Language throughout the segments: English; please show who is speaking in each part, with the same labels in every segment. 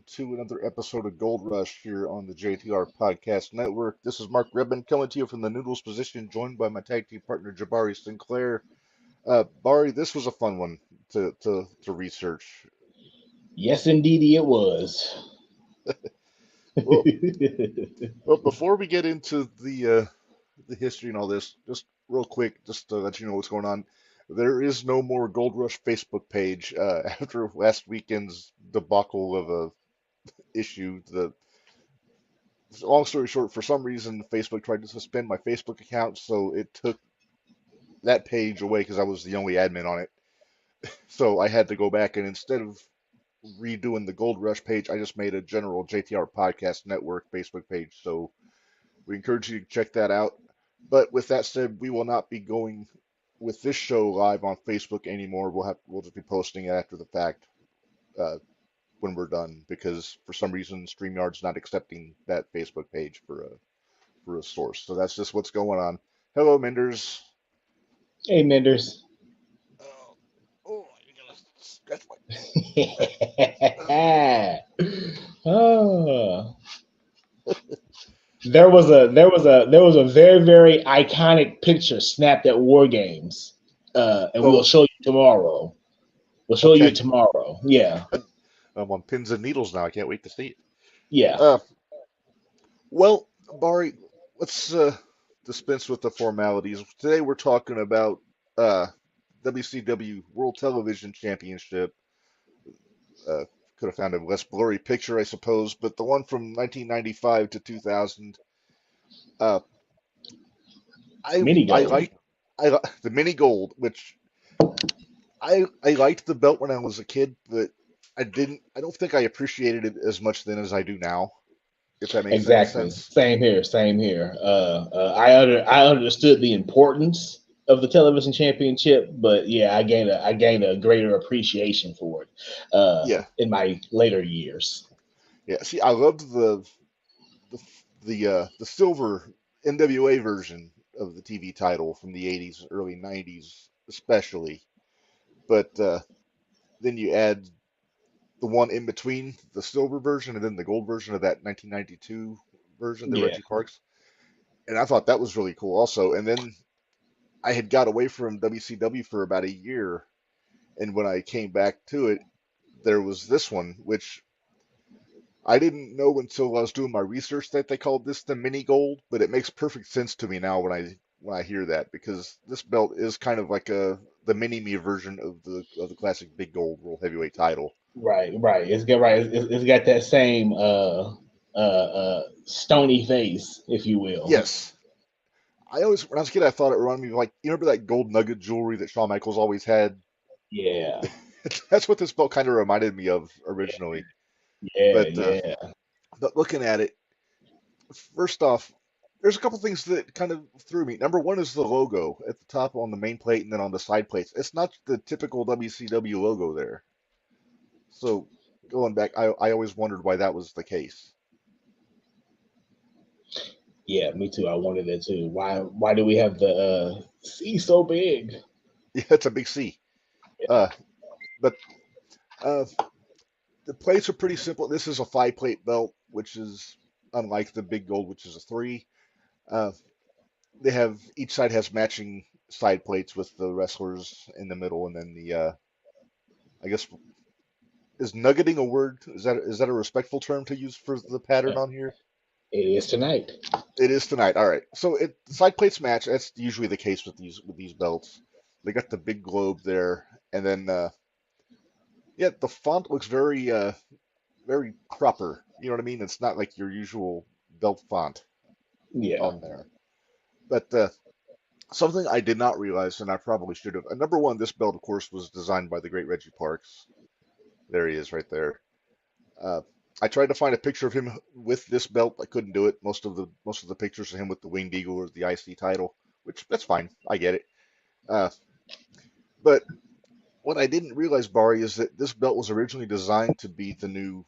Speaker 1: welcome to another episode of Gold Rush here on the JTR Podcast Network. This is Mark Ribbon coming to you from the Noodles position, joined by my tag team partner Jabari Sinclair. Bari, this was a fun one to research.
Speaker 2: Yes, indeedy, it was.
Speaker 1: Well, well, before we get into the history and all this, just real quick, just to let you know what's going on. There is no more Gold Rush Facebook page after last weekend's debacle of a issue. The long story short, for some reason, Facebook tried to suspend my Facebook account, so it took that page away because I was the only admin on it. So I had to go back and instead of redoing the Gold Rush page, I just made a general JTR Podcast Network Facebook page. So we encourage you to check that out. But with that said, we will not be going with this show live on Facebook anymore. We'll just be posting it after the fact uh, when we're done because for some reason StreamYard's not accepting that Facebook page for a source. So that's just what's going on. Hello, Menders.
Speaker 2: Hey, Menders.
Speaker 1: Oh, oh, you gotta scratch my.
Speaker 2: oh. There was a very very iconic picture snapped at War Games, and we'll
Speaker 1: Oh,
Speaker 2: show you tomorrow. We'll show you
Speaker 1: okay.
Speaker 2: it tomorrow. Yeah,
Speaker 1: I'm on pins and needles now. I can't wait to see it.
Speaker 2: yeah.
Speaker 1: Uh, well, Bari, let's dispense with the formalities. Today we're talking about uh, WCW World Television Championship. Uh, could have found a less blurry picture, I suppose, but the one from 1995 to 2000. Uh, I
Speaker 2: Mini
Speaker 1: I
Speaker 2: gold.
Speaker 1: like the mini gold, which I liked the belt when I was a kid, but I don't think I appreciated it as much then as I do now, if that makes any
Speaker 2: Exactly.
Speaker 1: sense.
Speaker 2: Same here. Same here. I understood the importance of the television championship, but yeah, I gained a greater appreciation for it
Speaker 1: Yeah,
Speaker 2: in my later years.
Speaker 1: yeah. See, I loved the the silver NWA version of the TV title from the 80s, early 90s, especially. But then you add the one in between the silver version and then the gold version of that 1992 version, the
Speaker 2: Yeah.
Speaker 1: Reggie Parks, and I thought that was really cool also. And then I had got away from WCW for about a year, and when I came back to it, there was this one, which I didn't know until I was doing my research that they called this the mini gold, but it makes perfect sense to me now when I hear that because this belt is kind of like a the mini me version of the classic big gold world heavyweight title.
Speaker 2: Right. Right. It's got right. It's got that same stony face, if you will.
Speaker 1: Yes, I always when I was a kid I thought it reminded me of like you remember that gold nugget jewelry that Shawn Michaels always had?
Speaker 2: Yeah.
Speaker 1: That's what this belt kind of reminded me of originally.
Speaker 2: Yeah.
Speaker 1: But uh,
Speaker 2: Yeah.
Speaker 1: but looking at it, first off, there's a couple things that kind of threw me. Number one is the logo at the top on the main plate and then on the side plates. It's not the typical WCW logo there. So going back, I always wondered why that was the case.
Speaker 2: Yeah. Me too. I wanted it too. Why do we have the C so big?
Speaker 1: Yeah, it's a big C. Uh, but uh, the plates are pretty simple. This is a five plate belt, which is unlike the big gold, which is a three. Uh, they have each side has matching side plates with the wrestlers in the middle, and then the I guess is nuggeting a word? Is that a respectful term to use for the pattern on here?
Speaker 2: It is tonight.
Speaker 1: It is tonight. All right. So it side plates match. That's usually the case with these belts. They got the big globe there, and then yeah, the font looks very proper. You know what I mean? It's not like your usual belt font
Speaker 2: Yeah.
Speaker 1: on there. But something I did not realize, and I probably should have. Number one, this belt, of course, was designed by the great Reggie Parks. There he is, right there. Uh, I tried to find a picture of him with this belt. I couldn't do it. Most of the pictures of him with the Winged Eagle or the IC title, which that's fine. I get it. Uh, but what I didn't realize, Bari, is that this belt was originally designed to be the new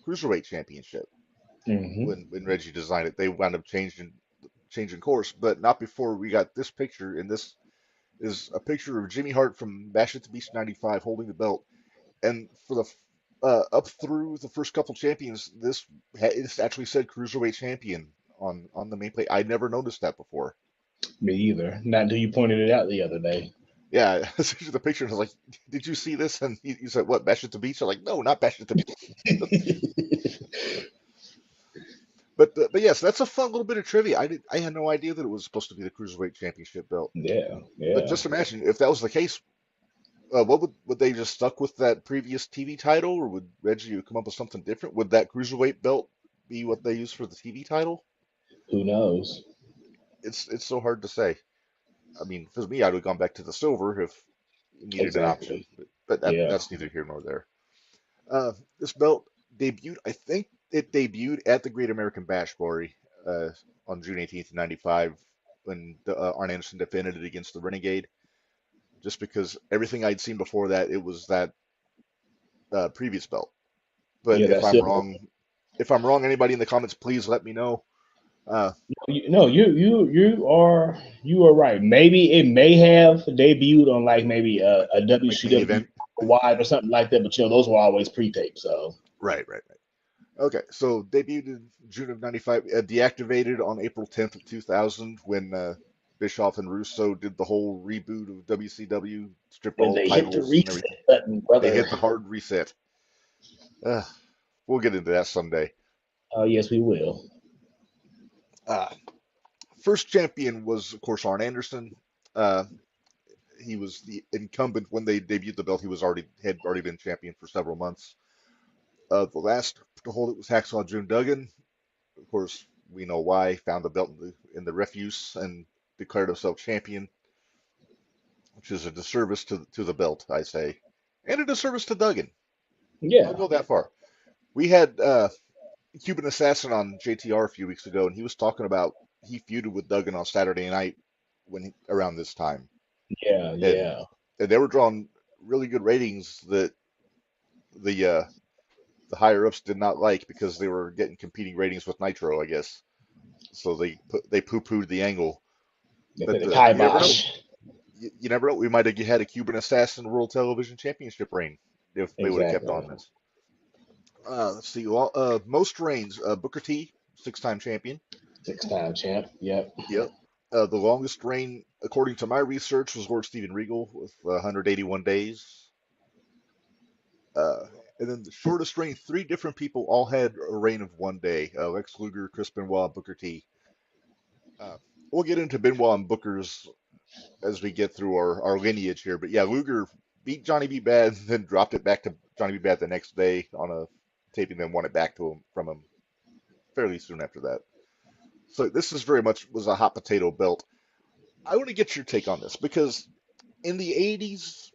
Speaker 1: cruiserweight championship.
Speaker 2: Hmm.
Speaker 1: When Reggie designed it, they wound up changing course, but not before we got this picture. And this is a picture of Jimmy Hart from Bash at the Beach '95 holding the belt. And up through the first couple champions, this actually said cruiserweight champion on the main plate. I never noticed that before.
Speaker 2: Me either. Not until you pointed it out the other day.
Speaker 1: Yeah, I sent you the picture and I was like, "Did you see this?" And you said, "What, Bash at the Beach?" I'm like, "No, not Bash at the Beach." But yes, that's a fun little bit of trivia. I had no idea that it was supposed to be the cruiserweight championship belt.
Speaker 2: Yeah,
Speaker 1: But
Speaker 2: yeah.
Speaker 1: just imagine if that was the case. What would they just stuck with that previous TV title, or would Reggie come up with something different? Would that cruiserweight belt be what they use for the TV title?
Speaker 2: Who knows?
Speaker 1: It's so hard to say. I mean, for me, I'd have gone back to the silver if you needed an option,
Speaker 2: Exactly.
Speaker 1: but
Speaker 2: Yeah.
Speaker 1: that's neither here nor there. This belt debuted, I think it debuted at the Great American Bash, Bari, uh, on June 18th, 95, when Arn Anderson defended it against the Renegade. Just because everything I'd seen before that, it was that previous belt. But
Speaker 2: Yeah, that's it.
Speaker 1: if I'm wrong, anybody in the comments, please let me know. Uh,
Speaker 2: No, you are right. Maybe it may have debuted on like maybe a
Speaker 1: like main
Speaker 2: WCW
Speaker 1: event.
Speaker 2: wide or something like that, but those were always pre-taped. So
Speaker 1: Right. Okay, so debuted in June of 95, deactivated on April 10th of 2000 when Bischoff and Russo did the whole reboot of WCW, stripped
Speaker 2: when
Speaker 1: all the
Speaker 2: they hit the
Speaker 1: titles and
Speaker 2: reset
Speaker 1: everything.
Speaker 2: button,
Speaker 1: They
Speaker 2: brother.
Speaker 1: hit the hard reset. Uh, we'll get into that someday.
Speaker 2: Oh yes, we will.
Speaker 1: Uh, First champion was, of course, Arn Anderson. Uh, he was the incumbent when they debuted the belt. He had already been champion for several months. The last to hold it was Hacksaw June Duggan. Of course, we know why. Found the belt in the refuse and declared himself champion, which is a disservice to the belt, I say, and a disservice to Duggan. I'll
Speaker 2: Yeah,
Speaker 1: go that far. We had Cuban Assassin on JTR a few weeks ago, and he was talking about he feuded with Duggan on Saturday night around this time,
Speaker 2: yeah,
Speaker 1: and
Speaker 2: yeah.
Speaker 1: they were drawing really good ratings that the uh, the higher ups did not like because they were getting competing ratings with Nitro, I guess. So they poo-pooed the angle.
Speaker 2: They put
Speaker 1: But
Speaker 2: the
Speaker 1: you never know.
Speaker 2: kibosh.
Speaker 1: You never know. We might have had a Cuban Assassin World Television Championship reign if they would have kept
Speaker 2: Exactly.
Speaker 1: on this. Let's see. Most reigns. Booker T, six-time champion.
Speaker 2: 6-time champ. Yep.
Speaker 1: Yep. The longest reign, according to my research, was Lord Steven Regal with 181 days. Uh, and then the shortest reign, three different people all had a reign of 1 day. Lex Luger, Chris Benoit, Booker T. Uh, we'll get into Benoit and Booker's as we get through our lineage here. But yeah, Luger beat Johnny B. Bad, then dropped it back to Johnny B. Bad the next day on a taping, then won it back to him from him fairly soon after that. So this is very much was a hot potato belt. I want to get your take on this because in the 80s,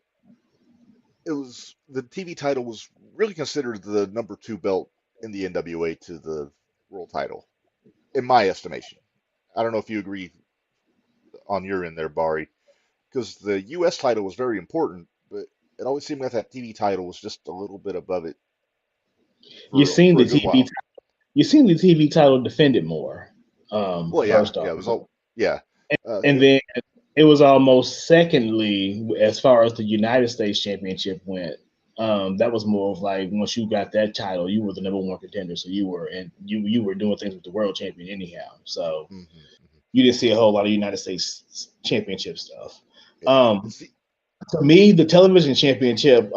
Speaker 1: it was the TV title was really considered the number two belt in the NWA to the world title, in my estimation. I don't know if you agree on your end there, Bari, because the U.S. title was very important, but it always seemed like that TV title was just a little bit above it
Speaker 2: You seen
Speaker 1: for
Speaker 2: the
Speaker 1: a good
Speaker 2: TV.
Speaker 1: while.
Speaker 2: You seen the TV title defended more.
Speaker 1: Well,
Speaker 2: First
Speaker 1: yeah,
Speaker 2: off,
Speaker 1: it was all yeah.
Speaker 2: and then it was almost secondly as far as the United States Championship went. That was more of like once you got that title, you were the number one contender. So you were doing things with the world champion anyhow. So
Speaker 1: hmm
Speaker 2: you didn't see a whole lot of United States Championship stuff.
Speaker 1: Yeah.
Speaker 2: Um,
Speaker 1: See,
Speaker 2: to me, the television championship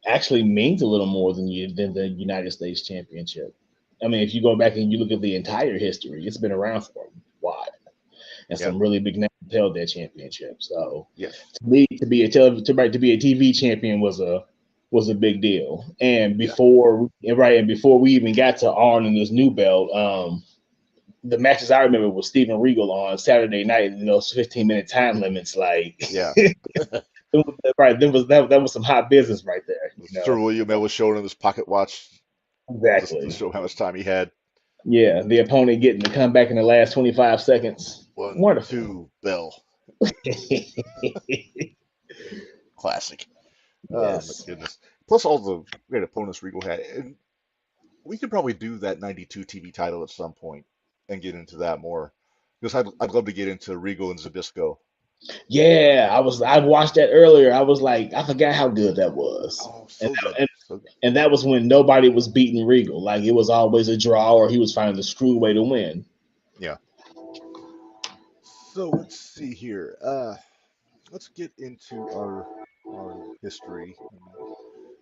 Speaker 2: actually means a little more than the United States Championship. I mean, if you go back and you look at the entire history, it's been around for a while, and
Speaker 1: yeah,
Speaker 2: some really big names held that championship. So
Speaker 1: yes,
Speaker 2: to me, to be a TV champion was a big deal. And
Speaker 1: yeah.
Speaker 2: before we even got to Arn and this new belt, the matches I remember was Steven Regal on Saturday night in those 15-minute time limits. Like,
Speaker 1: Yeah.
Speaker 2: right, that was some hot business right there.
Speaker 1: Sir William L was showing him his pocket watch just to
Speaker 2: Exactly.
Speaker 1: show how much time he had.
Speaker 2: Yeah, the opponent getting to come back in the last 25 seconds.
Speaker 1: One,
Speaker 2: Wonderful.
Speaker 1: two, bell. Classic. Oh my
Speaker 2: Yes.
Speaker 1: goodness. Plus all the great opponents Regal had. And we could probably do that 92 TV title at some point and get into that more. Because I'd love to get into Regal and Zabisco.
Speaker 2: Yeah, I watched that earlier. I was like, I forgot how good that was.
Speaker 1: Oh,
Speaker 2: And,
Speaker 1: so good. So,
Speaker 2: And that was when nobody was beating Regal. Like it was always a draw, or he was finding the screw way to win.
Speaker 1: yeah. So let's see here. Let's get into our history. Let me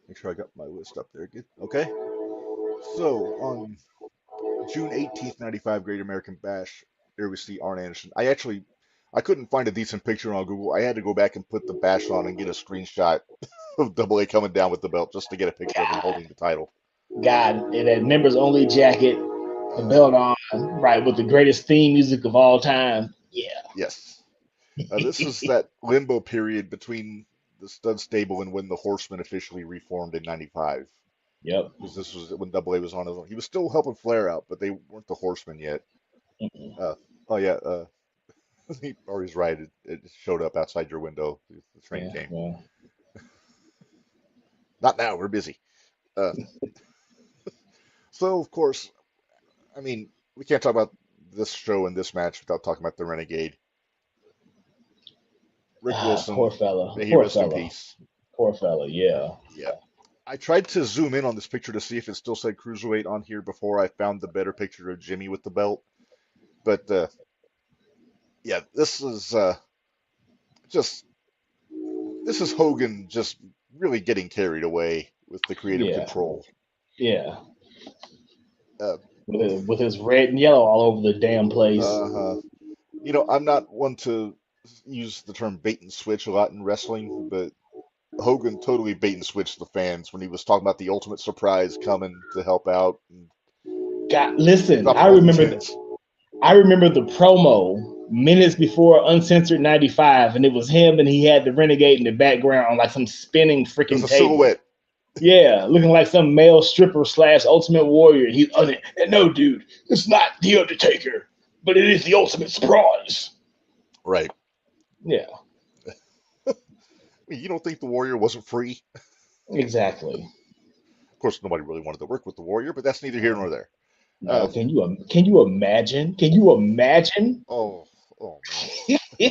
Speaker 1: make sure I got my list up there. Good. Okay. So on June 18th, 95, Great American Bash, there we see Arn Anderson. I couldn't find a decent picture on Google. I had to go back and put the bash on and get a screenshot of Double A coming down with the belt just to get a picture of him holding the title.
Speaker 2: God, in that members only jacket, the belt on, right, with the greatest theme music of all time. Yeah.
Speaker 1: Yes. This is that limbo period between the stud stable and when the Horsemen officially reformed in 95.
Speaker 2: Yep.
Speaker 1: Because this was when Double A was on his own. He was still helping Flair out, but they weren't the Horsemen yet. Oh, yeah. Ari's right. It showed up outside your window. The train came.
Speaker 2: Well.
Speaker 1: Not now. We're busy. Uh, so, of course, I mean, we can't talk about this show and this match without talking about the Renegade. Rick Wilson.
Speaker 2: Poor fella.
Speaker 1: May he rest in peace.
Speaker 2: Poor fella. Yeah.
Speaker 1: Yeah. I tried to zoom in on this picture to see if it still said Cruiserweight on here before I found the better picture of Jimmy with the belt. But, yeah, this is Hogan just really getting carried away with the creative control.
Speaker 2: Yeah. With his red and yellow all over the damn place.
Speaker 1: You know, I'm not one to use the term bait and switch a lot in wrestling, but Hogan totally bait and switched the fans when he was talking about the ultimate surprise coming to help out.
Speaker 2: God, listen, I remember the promo minutes before Uncensored 95, and it was him, and he had the Renegade in the background, like some spinning freaking table.
Speaker 1: Silhouette.
Speaker 2: Yeah, looking like some male stripper / Ultimate Warrior. He's on it. And no, dude, it's not the Undertaker, but it is the ultimate surprise.
Speaker 1: Right.
Speaker 2: Yeah.
Speaker 1: You don't think the Warrior wasn't free?
Speaker 2: Exactly.
Speaker 1: Of course, nobody really wanted to work with the Warrior, but that's neither here nor there.
Speaker 2: No, can you imagine? Can you imagine?
Speaker 1: Oh man.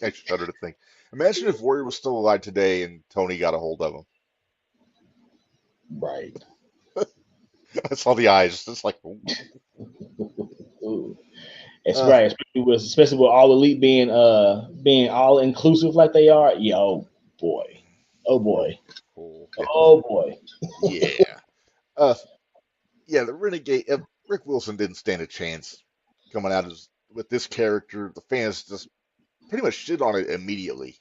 Speaker 1: I shudder to think. Imagine if Warrior was still alive today and Tony got a hold of him.
Speaker 2: Right.
Speaker 1: I saw the eyes. It's like,
Speaker 2: it's right, especially with All Elite being all inclusive like they are. Yeah, oh boy.
Speaker 1: Yeah. Yeah, the Renegade. Rick Wilson didn't stand a chance coming out with this character. The fans just pretty much shit on it immediately.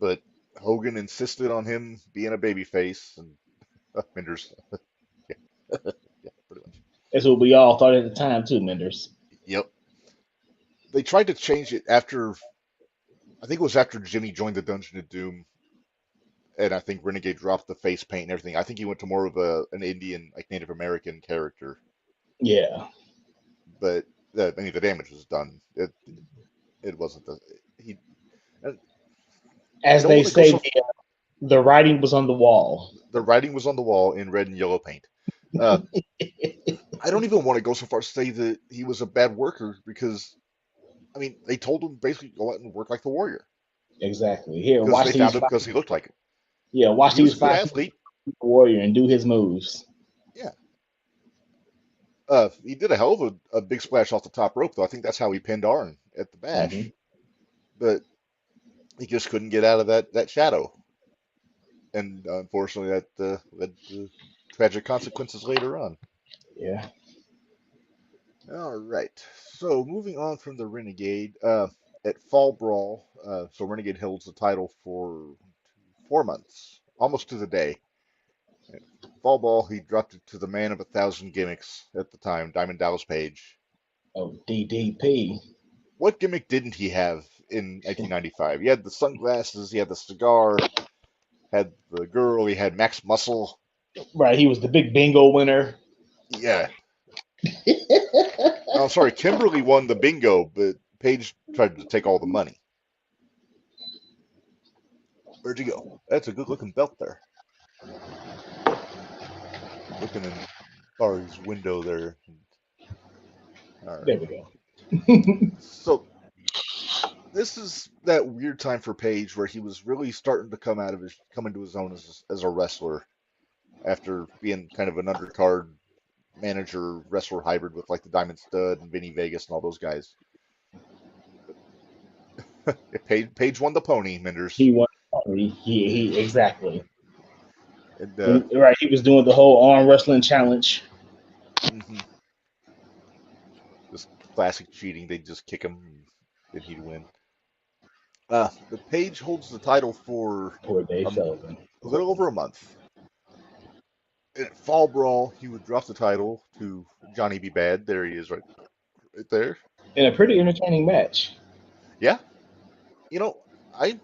Speaker 1: But Hogan insisted on him being a babyface, and Menders. Yeah, pretty much.
Speaker 2: That's what we all thought at the time too, Menders.
Speaker 1: Yep. They tried to change it after. I think it was after Jimmy joined the Dungeon of Doom, and I think Renegade dropped the face paint and everything. I think he went to more of an Indian, like Native American character.
Speaker 2: Yeah.
Speaker 1: But the damage was done. It wasn't
Speaker 2: as they say, the writing was on the wall.
Speaker 1: The writing was on the wall in red and yellow paint. I don't even want to go so far as to say that he was a bad worker because, I mean, they told him basically go out and work like the Warrior.
Speaker 2: Exactly. Here,
Speaker 1: watch they found him because he looked like it.
Speaker 2: Yeah, watch these five the Warrior and do his moves.
Speaker 1: Yeah. He did a hell of a big splash off the top rope, though. I think that's how he pinned Arn at the Bash. Mm-hmm. But he just couldn't get out of that shadow. And unfortunately, that led to tragic consequences later on.
Speaker 2: Yeah.
Speaker 1: All right. So moving on from the Renegade, at Fall Brawl, so Renegade holds the title for 4 months, almost to the day. At Fall Brawl, he dropped it to the man of 1,000 gimmicks at the time, Diamond Dallas Page.
Speaker 2: Oh, DDP.
Speaker 1: What gimmick didn't he have in 1995? He had the sunglasses, he had the cigar, had the girl, he had Max Muscle.
Speaker 2: Right, he was the big bingo winner.
Speaker 1: Yeah. I'm sorry, Kimberly won the bingo, but Page tried to take all the money. Where'd you go? That's a good-looking belt there. Looking in Bari's window there.
Speaker 2: All right. There we go.
Speaker 1: So, this is that weird time for Page where he was really starting to come into his own as a wrestler after being kind of an undercard manager wrestler hybrid with like the Diamond Stud and Vinny Vegas and all those guys. Page won the pony, Menders.
Speaker 2: He won. He exactly.
Speaker 1: And
Speaker 2: Right, he was doing the whole arm wrestling challenge.
Speaker 1: mhm. Just classic cheating. They'd just kick him and then he'd win. The Page holds the title for
Speaker 2: Poor Dave
Speaker 1: a
Speaker 2: Sullivan.
Speaker 1: little over a month. In Fall Brawl, he would drop the title to Johnny B. Bad. There he is, right there.
Speaker 2: In a pretty entertaining match.
Speaker 1: Yeah, you know, I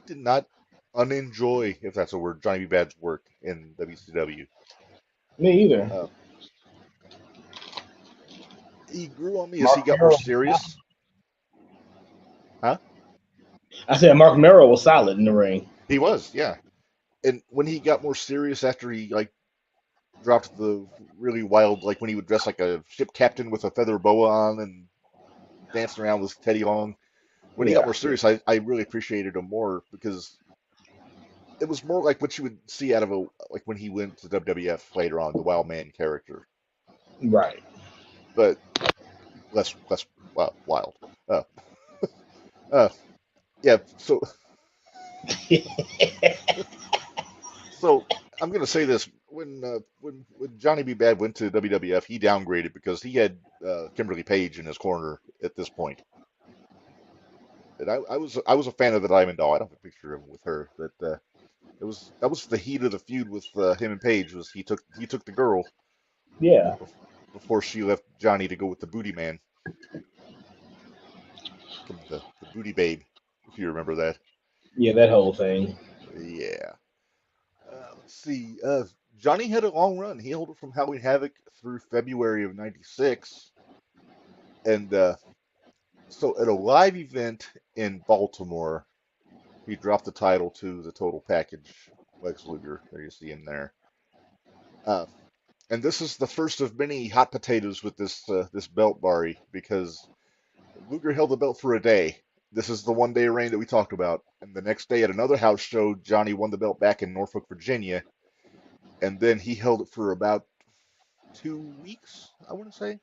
Speaker 1: did not unenjoy, if that's a word, Johnny B. Bad's work in WCW.
Speaker 2: Me either.
Speaker 1: He grew on me as
Speaker 2: Mark
Speaker 1: he got more
Speaker 2: Merrill.
Speaker 1: serious. Huh?
Speaker 2: I said Mark Merrill was solid in the ring.
Speaker 1: He was, yeah. And when he got more serious after he like dropped the really wild, like when he would dress like a ship captain with a feather boa on and dancing around with Teddy Long. When he got
Speaker 2: Yeah.
Speaker 1: more serious, I really appreciated him more because it was more like what you would see out of like when he went to WWF later on, the Wild Man character,
Speaker 2: Right.
Speaker 1: but less wild. Uh, uh, yeah. So I'm gonna say this: when Johnny B. Bad went to WWF, he downgraded because he had Kimberly Page in his corner at this point. And I was a fan of the Diamond Doll. I don't have a picture of him with her, but that was the heat of the feud with him and Page. Was he took the girl
Speaker 2: Yeah.
Speaker 1: before she left Johnny to go with the Booty Man, the Booty Babe, if you remember that.
Speaker 2: Yeah, that whole thing.
Speaker 1: Yeah. Let's see. Johnny had a long run. He held it from Halloween Havoc through February of '96, and so at a live event in Baltimore, he dropped the title to the Total Package, Lex Luger. There you see him there. Uh, and this is the first of many hot potatoes with this belt, Bari, because Luger held the belt for a day. This is the 1 day reign that we talked about. And the next day at another house show, Johnny won the belt back in Norfolk, Virginia. And then he held it for about 2 weeks, I want to say.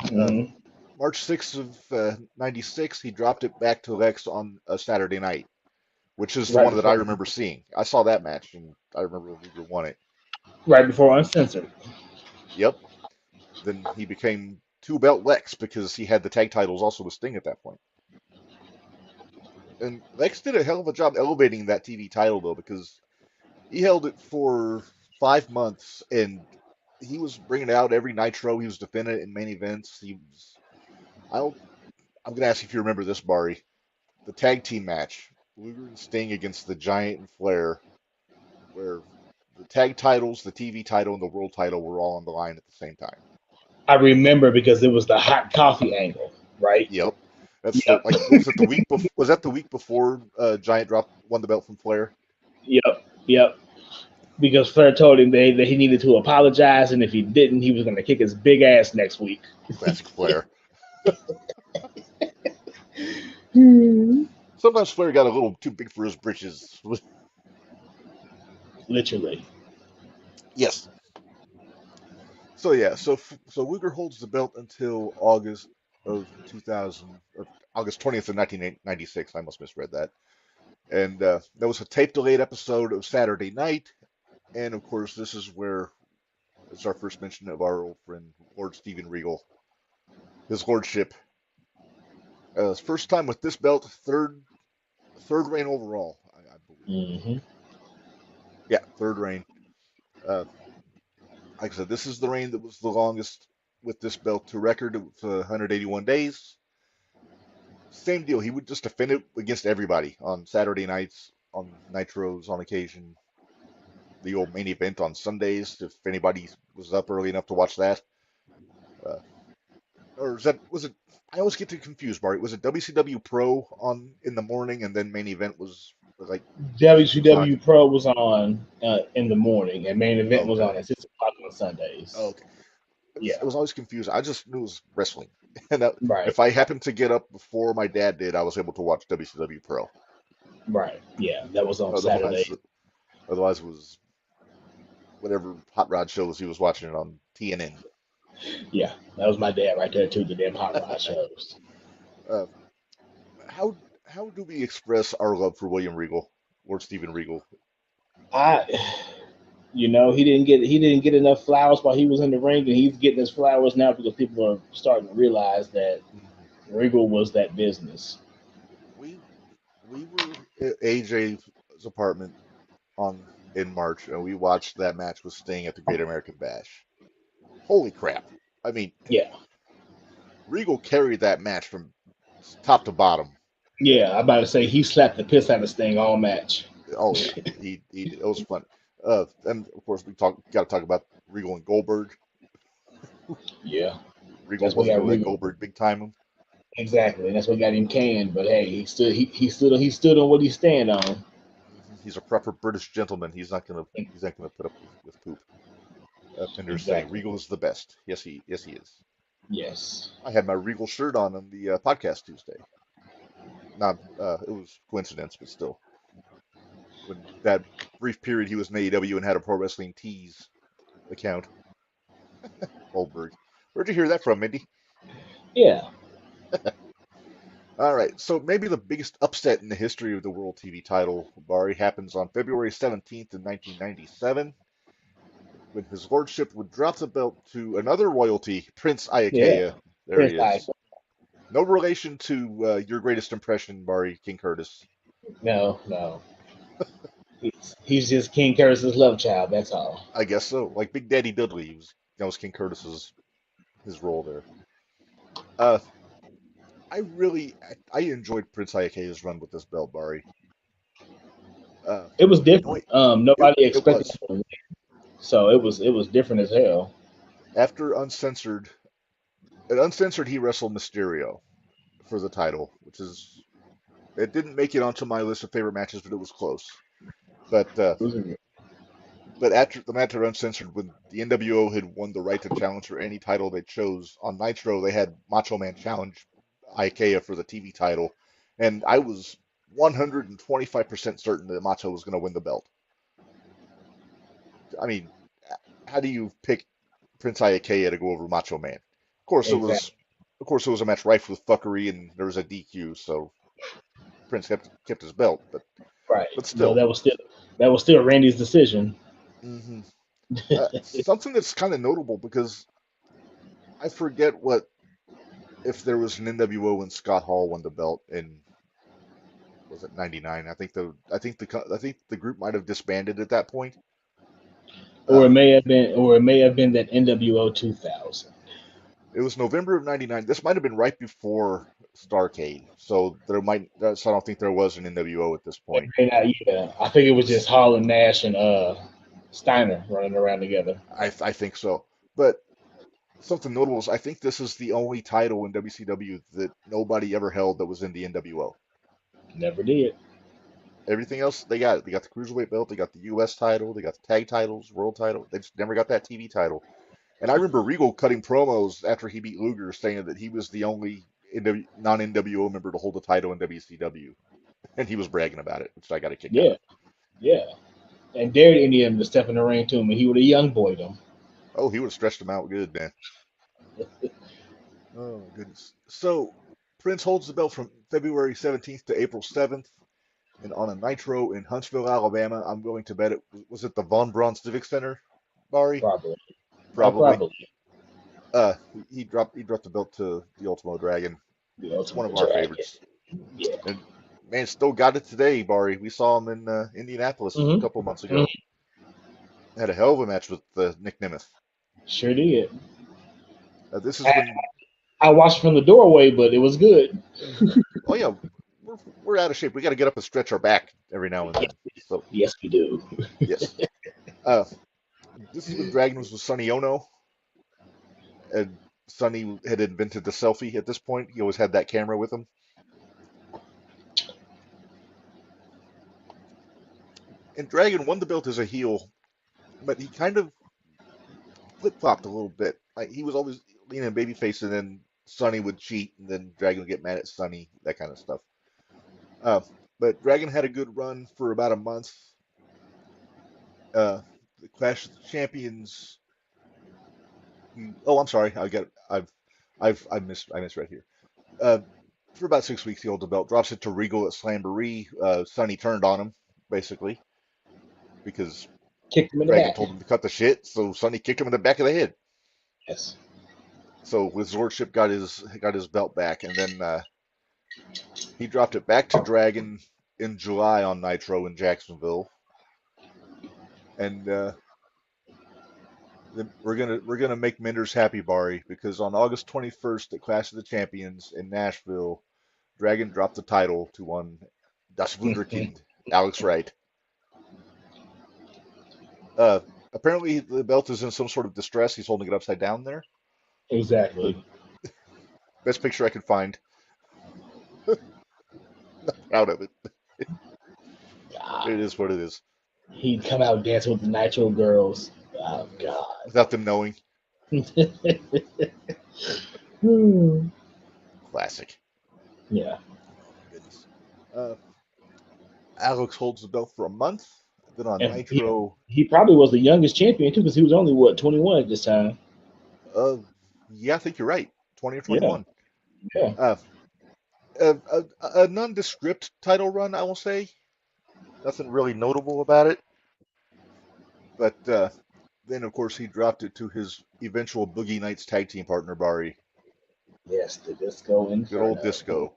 Speaker 2: Mm-hmm.
Speaker 1: March 6th of '96, he dropped it back to Lex on a Saturday night, which is the
Speaker 2: Right
Speaker 1: one that I
Speaker 2: before,
Speaker 1: remember seeing. I saw that match, and I remember Luger won it.
Speaker 2: right before Uncensored.
Speaker 1: Yep. Then he became two belt Lex because he had the tag titles also with Sting at that point. And Lex did a hell of a job elevating that TV title though, because he held it for 5 months, and he was bringing it out every Nitro. He was defending it in main events. I'll, I'm gonna ask you if you remember this, Bari. The tag team match, Luger and Sting against the Giant and Flair, where the tag titles, the TV title, and the world title were all on the line at the same time.
Speaker 2: I remember because it was the hot coffee angle, right?
Speaker 1: Yep. That's
Speaker 2: Yep.
Speaker 1: was it the week before? Was that the week before Giant won the belt from Flair?
Speaker 2: Yep. Because Flair told him that he needed to apologize, and if he didn't, he was going to kick his big ass next week.
Speaker 1: Classic Flair.
Speaker 2: Hmm.
Speaker 1: Sometimes Flair got a little too big for his britches.
Speaker 2: Literally.
Speaker 1: Yes. So yeah, so Luger holds the belt until August of 2000, or August 20th of 1996. I almost misread that. And that was a tape delayed episode of Saturday Night. And of course, this is where it's our first mention of our old friend Lord Steven Regal, his lordship. First time with this belt, third reign overall, I believe.
Speaker 2: Mm-hmm.
Speaker 1: Yeah, third reign. Uh, like I said, this is the reign that was the longest with this belt to record. It was 181 days. Same deal. He would just defend it against everybody on Saturday nights, on Nitros on occasion, the old main event on Sundays, if anybody was up early enough to watch that. Uh, or was it? I always get too confused, Bart. Was it WCW Pro on in the morning, and then main event was like 6 o'clock?
Speaker 2: WCW Pro was on in the morning, and main event was
Speaker 1: Okay.
Speaker 2: on at 6 o'clock on Sundays.
Speaker 1: Okay.
Speaker 2: Yeah.
Speaker 1: It was always confused. I just knew it was wrestling. And
Speaker 2: Right.
Speaker 1: if I happened to get up before my dad did, I was able to watch WCW Pro.
Speaker 2: Right. Yeah. That was on Saturday.
Speaker 1: Otherwise, otherwise it was whatever hot rod shows he was watching it on TNN.
Speaker 2: Yeah. That was my dad right there too. The damn hot rod shows.
Speaker 1: Uh, how how do we express our love for William Regal or Steven Regal?
Speaker 2: I, he didn't get enough flowers while he was in the ring, and he's getting his flowers now because people are starting to realize that
Speaker 1: Mhm.
Speaker 2: Regal was that business.
Speaker 1: We we were at AJ's apartment on in March, and we watched that match with Sting at the Great American Bash. Holy crap! I mean,
Speaker 2: Yeah.
Speaker 1: Regal carried that match from top to bottom.
Speaker 2: Yeah. I'm about to say he slapped the piss out of Sting all match.
Speaker 1: Oh yeah, he it was fun. And of course we got to talk about Regal and Goldberg.
Speaker 2: Yeah.
Speaker 1: Regal
Speaker 2: That's what
Speaker 1: wasn't
Speaker 2: got
Speaker 1: going to let
Speaker 2: Regal.
Speaker 1: Goldberg big time him.
Speaker 2: Exactly. And that's what got him canned. But hey, he stood on what he stand on.
Speaker 1: He's a proper British gentleman. He's not gonna put up with poop. Pender's saying
Speaker 2: Exactly.
Speaker 1: Regal is the best. Yes he is.
Speaker 2: Yes.
Speaker 1: I had my Regal shirt on the podcast Tuesday. Not it was coincidence, but still. When that brief period he was in AEW and had a Pro Wrestling Tees account, Goldberg. Where'd you hear that from, Mindy?
Speaker 2: Yeah.
Speaker 1: All right, so maybe the biggest upset in the history of the World TV title, Bari, happens on February 17th in 1997, when His Lordship would drop the belt to another royalty, Prince
Speaker 2: Yeah.
Speaker 1: Iaukea. There
Speaker 2: Prince
Speaker 1: he
Speaker 2: Ike.
Speaker 1: is. No relation to your greatest impression, Bari, King Curtis.
Speaker 2: No, no. He's just King Curtis's love child. That's all.
Speaker 1: I guess so. Like Big Daddy Dudley, that was King Curtis's his role there. Uh, I enjoyed Prince Iaukea run with this belt, Bari. Uh,
Speaker 2: It was
Speaker 1: you know,
Speaker 2: different. Nobody
Speaker 1: it
Speaker 2: expected
Speaker 1: was.
Speaker 2: him to win, so it was different as hell.
Speaker 1: After Uncensored, he wrestled Mysterio for the title, which is it didn't make it onto my list of favorite matches, but it was close. But uh,
Speaker 2: It was a-
Speaker 1: but after the match at Uncensored, when the NWO had won the right to challenge for any title they chose on Nitro, they had Macho Man challenge Ikea for the TV title, and I was 125% certain that Macho was going to win the belt. I mean, how do you pick Prince Iaukea to go over Macho Man? Of course, it was,
Speaker 2: exactly
Speaker 1: of course, it was a match rife with fuckery, and there was a DQ, so Prince kept his belt,
Speaker 2: right.
Speaker 1: but
Speaker 2: But
Speaker 1: still.
Speaker 2: that was still Randy's decision.
Speaker 1: hmm Something that's kind of notable because I forget what if there was an NWO when Scott Hall won the belt in was it '99? I think the group might have disbanded at that point.
Speaker 2: Or
Speaker 1: Uh,
Speaker 2: it may have been that NWO 2000.
Speaker 1: it was November of '99. This might have been right before Starrcade, so so I don't think there was an NWO at this
Speaker 2: It
Speaker 1: point.
Speaker 2: may not, yeah. I think it was just Hall and Nash and Steiner running around together.
Speaker 1: I think so. But something notable is I think this is the only title in WCW that nobody ever held that was in the NWO.
Speaker 2: Never did.
Speaker 1: Everything else they got. They got the cruiserweight belt. They got the U.S. title. They got the tag titles, world title. They just never got that TV title. And I remember Regal cutting promos after he beat Luger, saying that he was the only non-NWO member to hold the title in WCW, and he was bragging about it, which I got a kick out
Speaker 2: Yeah,
Speaker 1: of.
Speaker 2: yeah. And dared any of them to step in the ring to him, and he would have young boyed them.
Speaker 1: Oh, he would have stretched him out good, man. Oh goodness. So Prince holds the belt from February 17th to April 7th, and on a Nitro in Huntsville, Alabama. I'm going to bet it was it the Von Braun Civic Center, Bari?
Speaker 2: Probably. Oh,
Speaker 1: Probably.
Speaker 2: probably.
Speaker 1: He dropped the belt to the Ultimo Dragon,
Speaker 2: The
Speaker 1: one of
Speaker 2: Ultimate
Speaker 1: our
Speaker 2: Dragon.
Speaker 1: favorites.
Speaker 2: Yeah.
Speaker 1: And man, still got it today, Bari. We saw him in Indianapolis a
Speaker 2: hmm
Speaker 1: couple months ago. Had a hell of a match with Nick Nemeth.
Speaker 2: Sure did.
Speaker 1: This is
Speaker 2: I,
Speaker 1: when,
Speaker 2: I watched from the doorway, but it was good.
Speaker 1: oh yeah, we're out of shape. We got to get up and stretch our back every now and then. So
Speaker 2: Yes, we do.
Speaker 1: yes, uh, this is when Dragon was with Sonny Ono, and Sonny had invented the selfie at this point. He always had that camera with him. And Dragon won the belt as a heel, but he kind of flip flopped a little bit. Like he was always leaning babyface, and then Sonny would cheat, and then Dragon would get mad at Sonny, that kind of stuff. Uh, but Dragon had a good run for about a month. The Clash of the Champions. Oh, I'm sorry. I misread here. Uh, for about 6 weeks, he holds the belt, drops it to Regal at Slamboree. Sonny turned on him, basically, because
Speaker 2: Kicked him in the
Speaker 1: Dragon
Speaker 2: back.
Speaker 1: told him to cut the shit, so Sonny kicked him in the back of the head.
Speaker 2: Yes.
Speaker 1: So with Lordship got his belt back, and then he dropped it back to Dragon in July on Nitro in Jacksonville, and we're gonna make Menders happy, Bari, because on August 21st at Clash of the Champions in Nashville, Dragon dropped the title to one Das Wunderkind, Alex Wright. Uh, Apparently the belt is in some sort of distress. He's holding it upside down there.
Speaker 2: Exactly.
Speaker 1: Best picture I could find. Proud of it. It is what it is.
Speaker 2: He'd come out dancing with the Nitro girls. Oh God.
Speaker 1: Without them knowing. Classic.
Speaker 2: Yeah.
Speaker 1: Goodness. Alex holds the belt for a month. Then on
Speaker 2: And
Speaker 1: Nitro,
Speaker 2: he probably was the youngest champion too, because he was only what 21 at this time.
Speaker 1: yeah, I think you're right. 20 or
Speaker 2: Yeah.
Speaker 1: 21.
Speaker 2: Yeah.
Speaker 1: A nondescript title run, I will say. Nothing really notable about it. But then, of course, he dropped it to his eventual Boogie Nights tag team partner, Bari.
Speaker 2: Yes, the Disco Inferno.
Speaker 1: Good old Disco.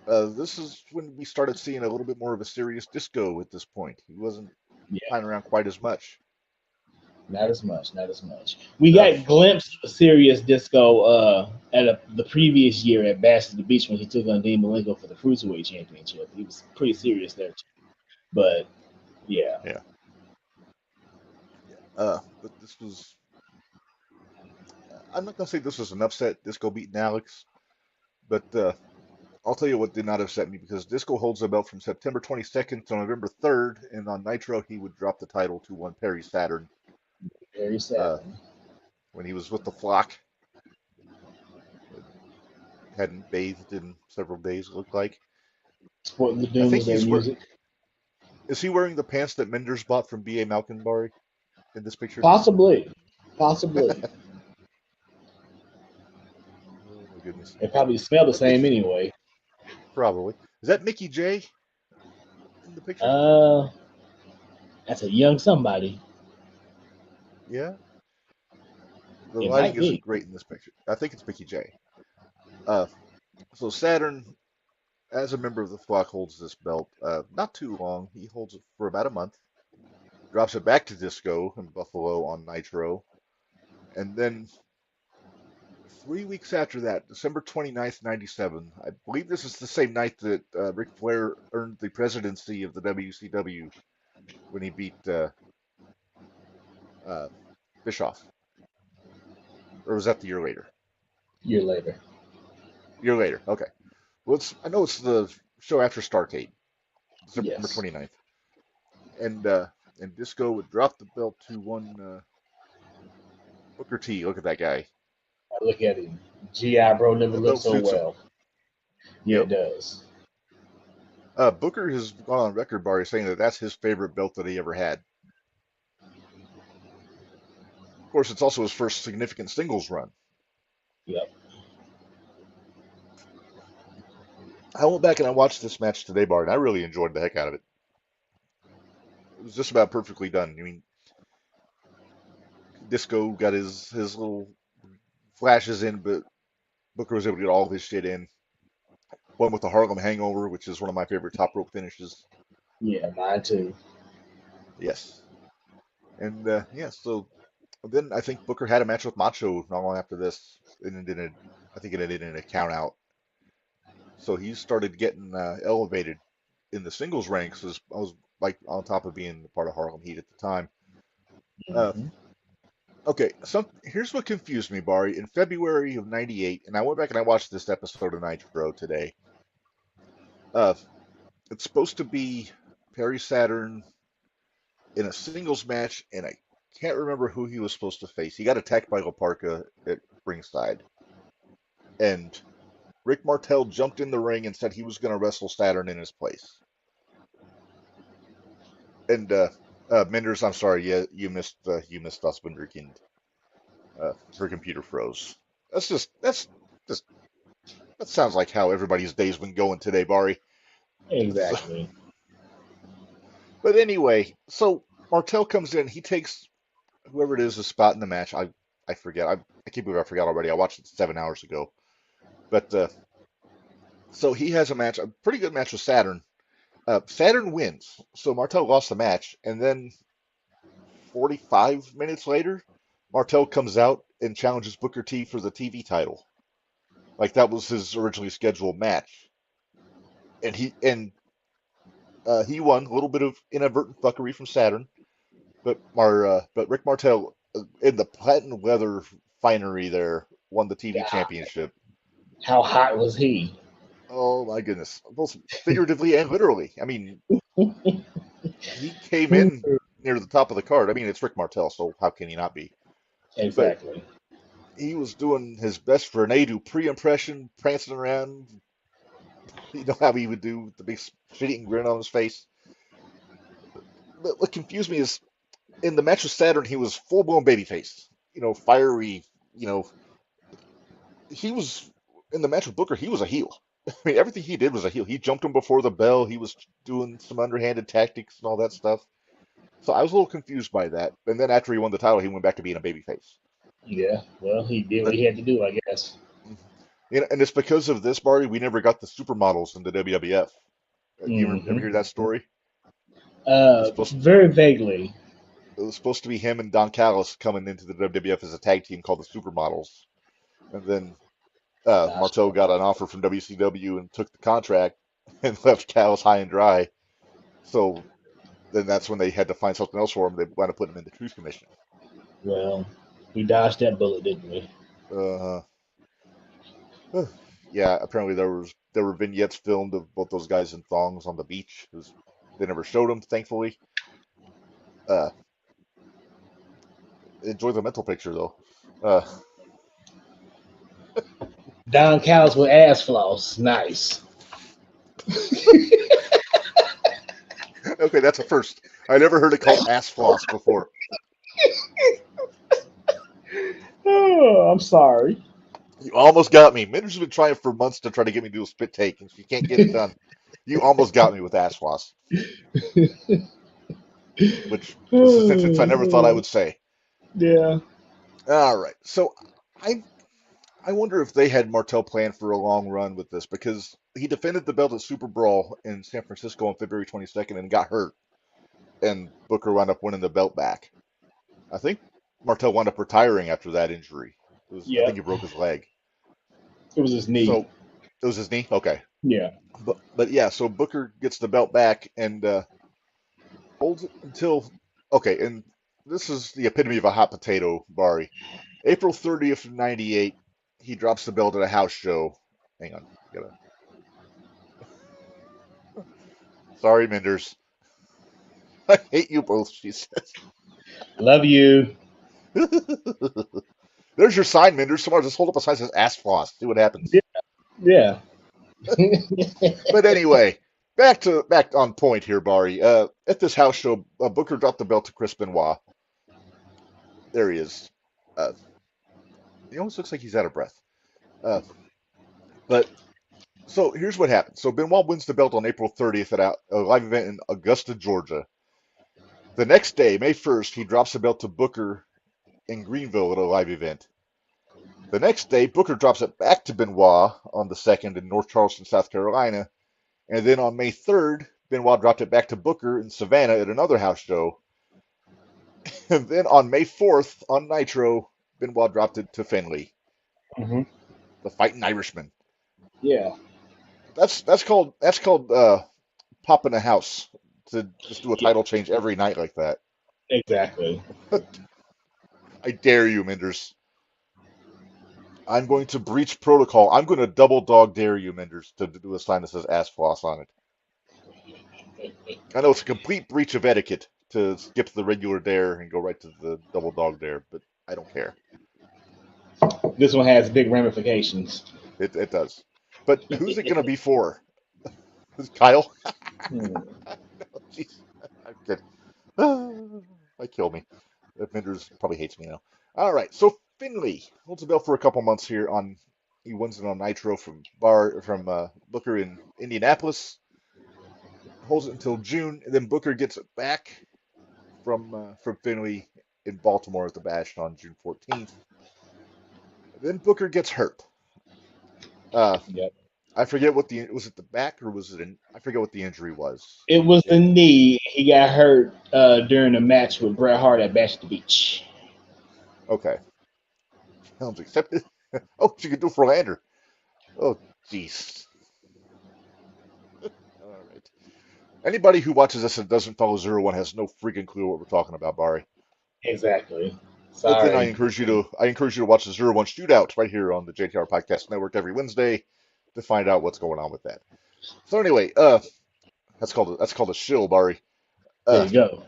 Speaker 1: This is when we started seeing a little bit more of a serious Disco at this point. He wasn't playing around quite as much.
Speaker 2: Not as much. We got glimpses of serious Disco at the previous year at Bash at the Beach when he took on Dean Malenko for the Cruiserweight Championship. He was pretty serious there too. But yeah.
Speaker 1: But this was, I'm not going to say this was an upset, Disco beating Alex, but I'll tell you what did not upset me, because Disco holds the belt from September 22nd to November 3rd, and on Nitro he would drop the title to one Perry Saturn. When he was with the Flock. Hadn't bathed in several days, it looked like.
Speaker 2: Sporting the
Speaker 1: I think
Speaker 2: Doomsday music.
Speaker 1: Is he wearing the pants that Menders bought from B.A. Malkin, Bari, in this picture?
Speaker 2: Possibly.
Speaker 1: Oh, my goodness.
Speaker 2: They probably smell the same anyway.
Speaker 1: Probably. Is that Mickey J in the picture?
Speaker 2: That's a young somebody.
Speaker 1: Yeah. The lighting isn't great in this picture. I think it's Mickey J. So Saturn, as a member of the Flock, holds this belt. Not too long. He holds it for about a month. Drops it back to Disco in Buffalo on Nitro. And then 3 weeks after that, December 29th, 97, I believe this is the same night that Ric Flair earned the presidency of the WCW when he beat Bischoff. Or was that the year later?
Speaker 2: Year later.
Speaker 1: Year later, okay. Well, I know it's the show after Starrcade, December 29th. And Disco would drop the belt to one Booker T. Look at that guy.
Speaker 2: Look at him. GI Bro never looked so well. Yeah, it does.
Speaker 1: Booker has gone on record, Bari, saying that that's his favorite belt that he ever had. Of course, it's also his first significant singles run.
Speaker 2: Yep.
Speaker 1: I went back and I watched this match today, Bart, and I really enjoyed the heck out of it. It was just about perfectly done. I mean, Disco got his little flashes in, but Booker was able to get all of his shit in. One with the Harlem Hangover, which is one of my favorite top rope finishes.
Speaker 2: Yeah, mine too.
Speaker 1: Yes. And so then I think Booker had a match with Macho not long after this, and I think it ended in a count out. So he started getting elevated in the singles ranks. As I was like on top of being part of Harlem Heat at the time. Okay, here's what confused me, Bari. In February of '98, and I went back and I watched this episode of Nitro today. It's supposed to be Perry Saturn in a singles match, and I can't remember who he was supposed to face. He got attacked by Loparca at ringside, and Rick Martel jumped in the ring and said he was going to wrestle Saturn in his place. And Menders, I'm sorry, yeah, you missed Fassbender and her computer froze. That's just that sounds like how everybody's day's been going today, Bari. So,
Speaker 2: Exactly.
Speaker 1: but anyway, so Martel comes in, he takes whoever it is a spot in the match. I forget. I can't believe I forgot already. I watched it 7 hours ago. But so he has a match, a pretty good match with Saturn. Saturn wins, so Martel lost the match, and then 45 minutes later, Martel comes out and challenges Booker T for the TV title. Like that was his originally scheduled match, and he won. A little bit of inadvertent fuckery from Saturn, but Rick Martel in the patent leather finery there won the TV
Speaker 2: God,
Speaker 1: championship.
Speaker 2: how hot was he?
Speaker 1: Oh my goodness, both figuratively and literally. I mean, he came in near the top of the card. I mean, it's Rick Martel, so how can he not be? But
Speaker 2: Exactly.
Speaker 1: he was doing his best for an Adu pre-impression, prancing around. You know how he would do with the big shit-eating grin on his face. But what confused me is in the match with Saturn, he was full-blown babyface. You know, fiery. You know, he was in the match with Booker. He was a heel. I mean, everything he did was a heel. He jumped him before the bell. He was doing some underhanded tactics and all that stuff. So I was a little confused by that. And then after he won the title, he went back to being a babyface.
Speaker 2: Yeah. Well, he did what
Speaker 1: But
Speaker 2: he had to do, I guess.
Speaker 1: you know, and it's because of this, Barty, we never got the supermodels in the WWF. Do you ever
Speaker 2: Hmm.
Speaker 1: hear that story?
Speaker 2: Very vaguely.
Speaker 1: It was supposed to be him and Don Callis coming into the WWF as a tag team called the Supermodels. And then
Speaker 2: Gosh.
Speaker 1: Martel got an offer from WCW and took the contract and left Callis high and dry. So then that's when they had to find something else for him. They wound up putting him in the Truth Commission.
Speaker 2: Well, we dodged that bullet, didn't we?
Speaker 1: Uh, yeah, apparently there were vignettes filmed of both those guys in thongs on the beach. They never showed them, thankfully. Uh, enjoy the mental picture though. Uh,
Speaker 2: Don Callis with ass floss. Nice.
Speaker 1: okay, that's a first. I never heard it called ass floss before.
Speaker 2: Oh, I'm sorry.
Speaker 1: You almost got me. Minder's been trying for months to try to get me to do a spit take, and she can't get it done. You almost got me with ass floss, which was a sentence I never thought I would say.
Speaker 2: Yeah.
Speaker 1: All right, so I I wonder if they had Martel planned for a long run with this because he defended the belt at Super Brawl in San Francisco on February 22nd and got hurt, and Booker wound up winning the belt back. I think Martel wound up retiring after that injury. I
Speaker 2: Yeah.
Speaker 1: think he broke his leg.
Speaker 2: It was his knee.
Speaker 1: So it was his knee. Okay,
Speaker 2: Yeah.
Speaker 1: but yeah, so Booker gets the belt back and holds it until okay, and this is the epitome of a hot potato, Bari. April 30th of '98, he drops the belt at a house show. Hang on, gotta. Sorry, Menders. I hate you both, she says.
Speaker 2: Love you.
Speaker 1: There's your sign, Menders. Someone just hold up a sign that says ass floss. See what happens.
Speaker 2: Yeah.
Speaker 1: But anyway, back on point here, Bari. At this house show, Booker dropped the belt to Chris Benoit. There he is. He almost looks like he's out of breath. Uh, but so here's what happened. So Benoit wins the belt on April 30th at a live event in Augusta, Georgia. The next day, May 1st, he drops the belt to Booker in Greenville at a live event. The next day, Booker drops it back to Benoit on the 2nd in North Charleston, South Carolina. And then on May 3rd, Benoit dropped it back to Booker in Savannah at another house show. And then on May 4th, on Nitro, Benoit dropped it to Finley,
Speaker 2: Hmm.
Speaker 1: the Fighting Irishman.
Speaker 2: Yeah.
Speaker 1: That's called popping a house to just do a
Speaker 2: Yeah.
Speaker 1: title change every night like that.
Speaker 2: Exactly.
Speaker 1: I dare you, Menders. I'm going to breach protocol. I'm going to double dog dare you, Menders, to do a sign that says ass floss on it. I know it's a complete breach of etiquette to skip the regular dare and go right to the double dog dare, but I don't care.
Speaker 2: This one has big ramifications.
Speaker 1: It does. But who's it gonna be for? Is Kyle?
Speaker 2: Hmm.
Speaker 1: No, jeez. I'm kidding. Ah, that killed me. Vendors probably hates me now. All right, so Finley holds the belt for a couple months here on. He wins it on Nitro from Booker in Indianapolis. Holds it until June, and then Booker gets it back from Finley in Baltimore at the Bash on June 14th. Then Booker gets hurt. Uh,
Speaker 2: Yep.
Speaker 1: I forget what the was it the back or was it in I forget what the injury was.
Speaker 2: It was the
Speaker 1: And
Speaker 2: knee. He got hurt during a match with Bret Hart at Bash at the Beach.
Speaker 1: okay, challenge accepted. Oh, she could do for Lander. Oh, jeez. All right. Anybody who watches this and doesn't follow Zero One has no freaking clue what we're talking about, Bari.
Speaker 2: Exactly.
Speaker 1: But then I
Speaker 2: Sorry.
Speaker 1: encourage you to watch the Zero One Shootout right here on the JTR Podcast Network every Wednesday to find out what's going on with that. So anyway, that's called a shill, Bari.
Speaker 2: There
Speaker 1: Uh,
Speaker 2: you go.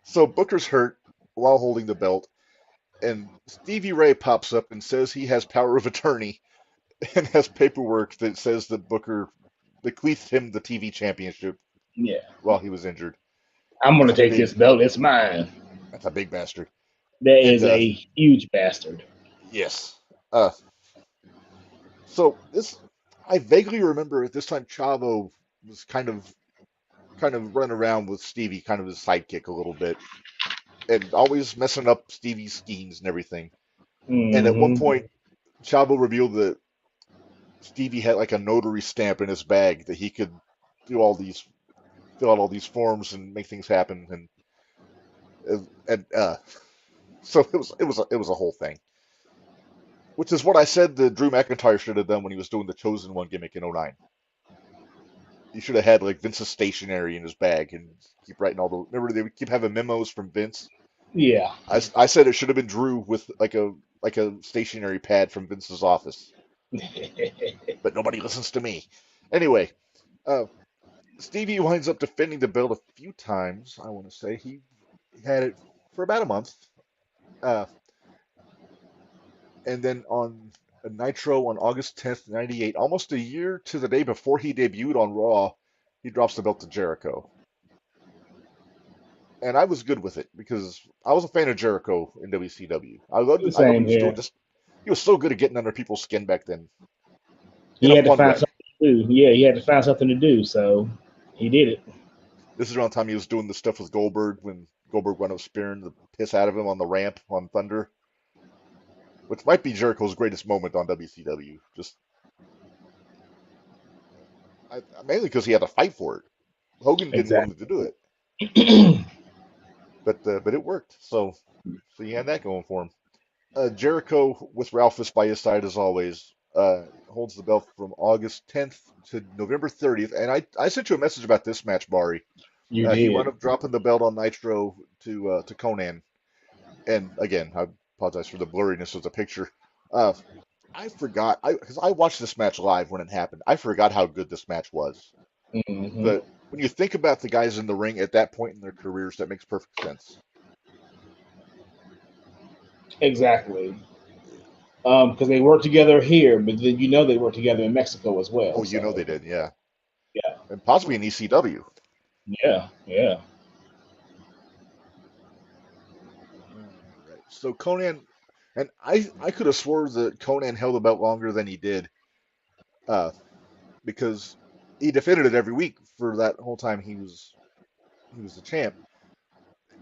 Speaker 1: so Booker's hurt while holding the belt, and Stevie Ray pops up and says he has power of attorney and has paperwork that says that Booker bequeathed him the TV championship
Speaker 2: Yeah.
Speaker 1: while he was injured.
Speaker 2: I'm gonna
Speaker 1: That's a
Speaker 2: take
Speaker 1: big
Speaker 2: this belt. It's mine.
Speaker 1: that's a big bastard.
Speaker 2: That
Speaker 1: And
Speaker 2: is a huge bastard.
Speaker 1: yes. Uh so this I vaguely remember at this time Chavo was kind of running around with Stevie, kind of his sidekick a little bit, and always messing up Stevie's schemes and everything. And at one
Speaker 2: Hmm.
Speaker 1: point Chavo revealed that Stevie had like a notary stamp in his bag that he could do all these fill out all these forms and make things happen and so it was a whole thing, which is what I said that Drew McIntyre should have done when he was doing the Chosen One gimmick in '09. He should have had like Vince's stationery in his bag and keep writing all the. Remember they would keep having memos from Vince.
Speaker 2: Yeah.
Speaker 1: I said it should have been Drew with like a stationery pad from Vince's office, but nobody listens to me. Anyway, uh, Stevie winds up defending the belt a few times. I want to say he had it for about a month. Uh, and then on a Nitro on August 10th, 98, almost a year to the day before he debuted on Raw, he drops the belt to Jericho. And I was good with it because I was a fan of Jericho in WCW. I loved
Speaker 2: Same
Speaker 1: he was doing
Speaker 2: here.
Speaker 1: this. He was so good at getting under people's skin back then in
Speaker 2: He
Speaker 1: a
Speaker 2: had to
Speaker 1: fun
Speaker 2: find
Speaker 1: way.
Speaker 2: something to do. Yeah, he had to find something to do, so he did it.
Speaker 1: This is around the time he was doing the stuff with Goldberg when Goldberg went up spearing the piss out of him on the ramp on Thunder, which might be Jericho's greatest moment on WCW. Just mainly because he had to fight for it. Hogan didn't want him to
Speaker 2: Exactly.
Speaker 1: do it, but it worked. So he had that going for him. Jericho with Ralphus by his side as always holds the belt from August 10th to November 30th. And I sent you a message about this match, Bari.
Speaker 2: You
Speaker 1: He wound
Speaker 2: did.
Speaker 1: up dropping the belt on Nitro to Conan. And again, I apologize for the blurriness of the picture. Uh, I forgot because I watched this match live when it happened. I forgot how good this match was.
Speaker 2: Hmm.
Speaker 1: But when you think about the guys in the ring at that point in their careers, that makes perfect sense.
Speaker 2: Exactly. Because they worked together here, but then they worked together in Mexico as well.
Speaker 1: Oh, you know
Speaker 2: So
Speaker 1: they did, yeah,
Speaker 2: yeah,
Speaker 1: and possibly in ECW.
Speaker 2: yeah, yeah.
Speaker 1: All right. So Conan, and I could have swore that Conan held the belt longer than he did, uh, because he defended it every week for that whole time he was the champ.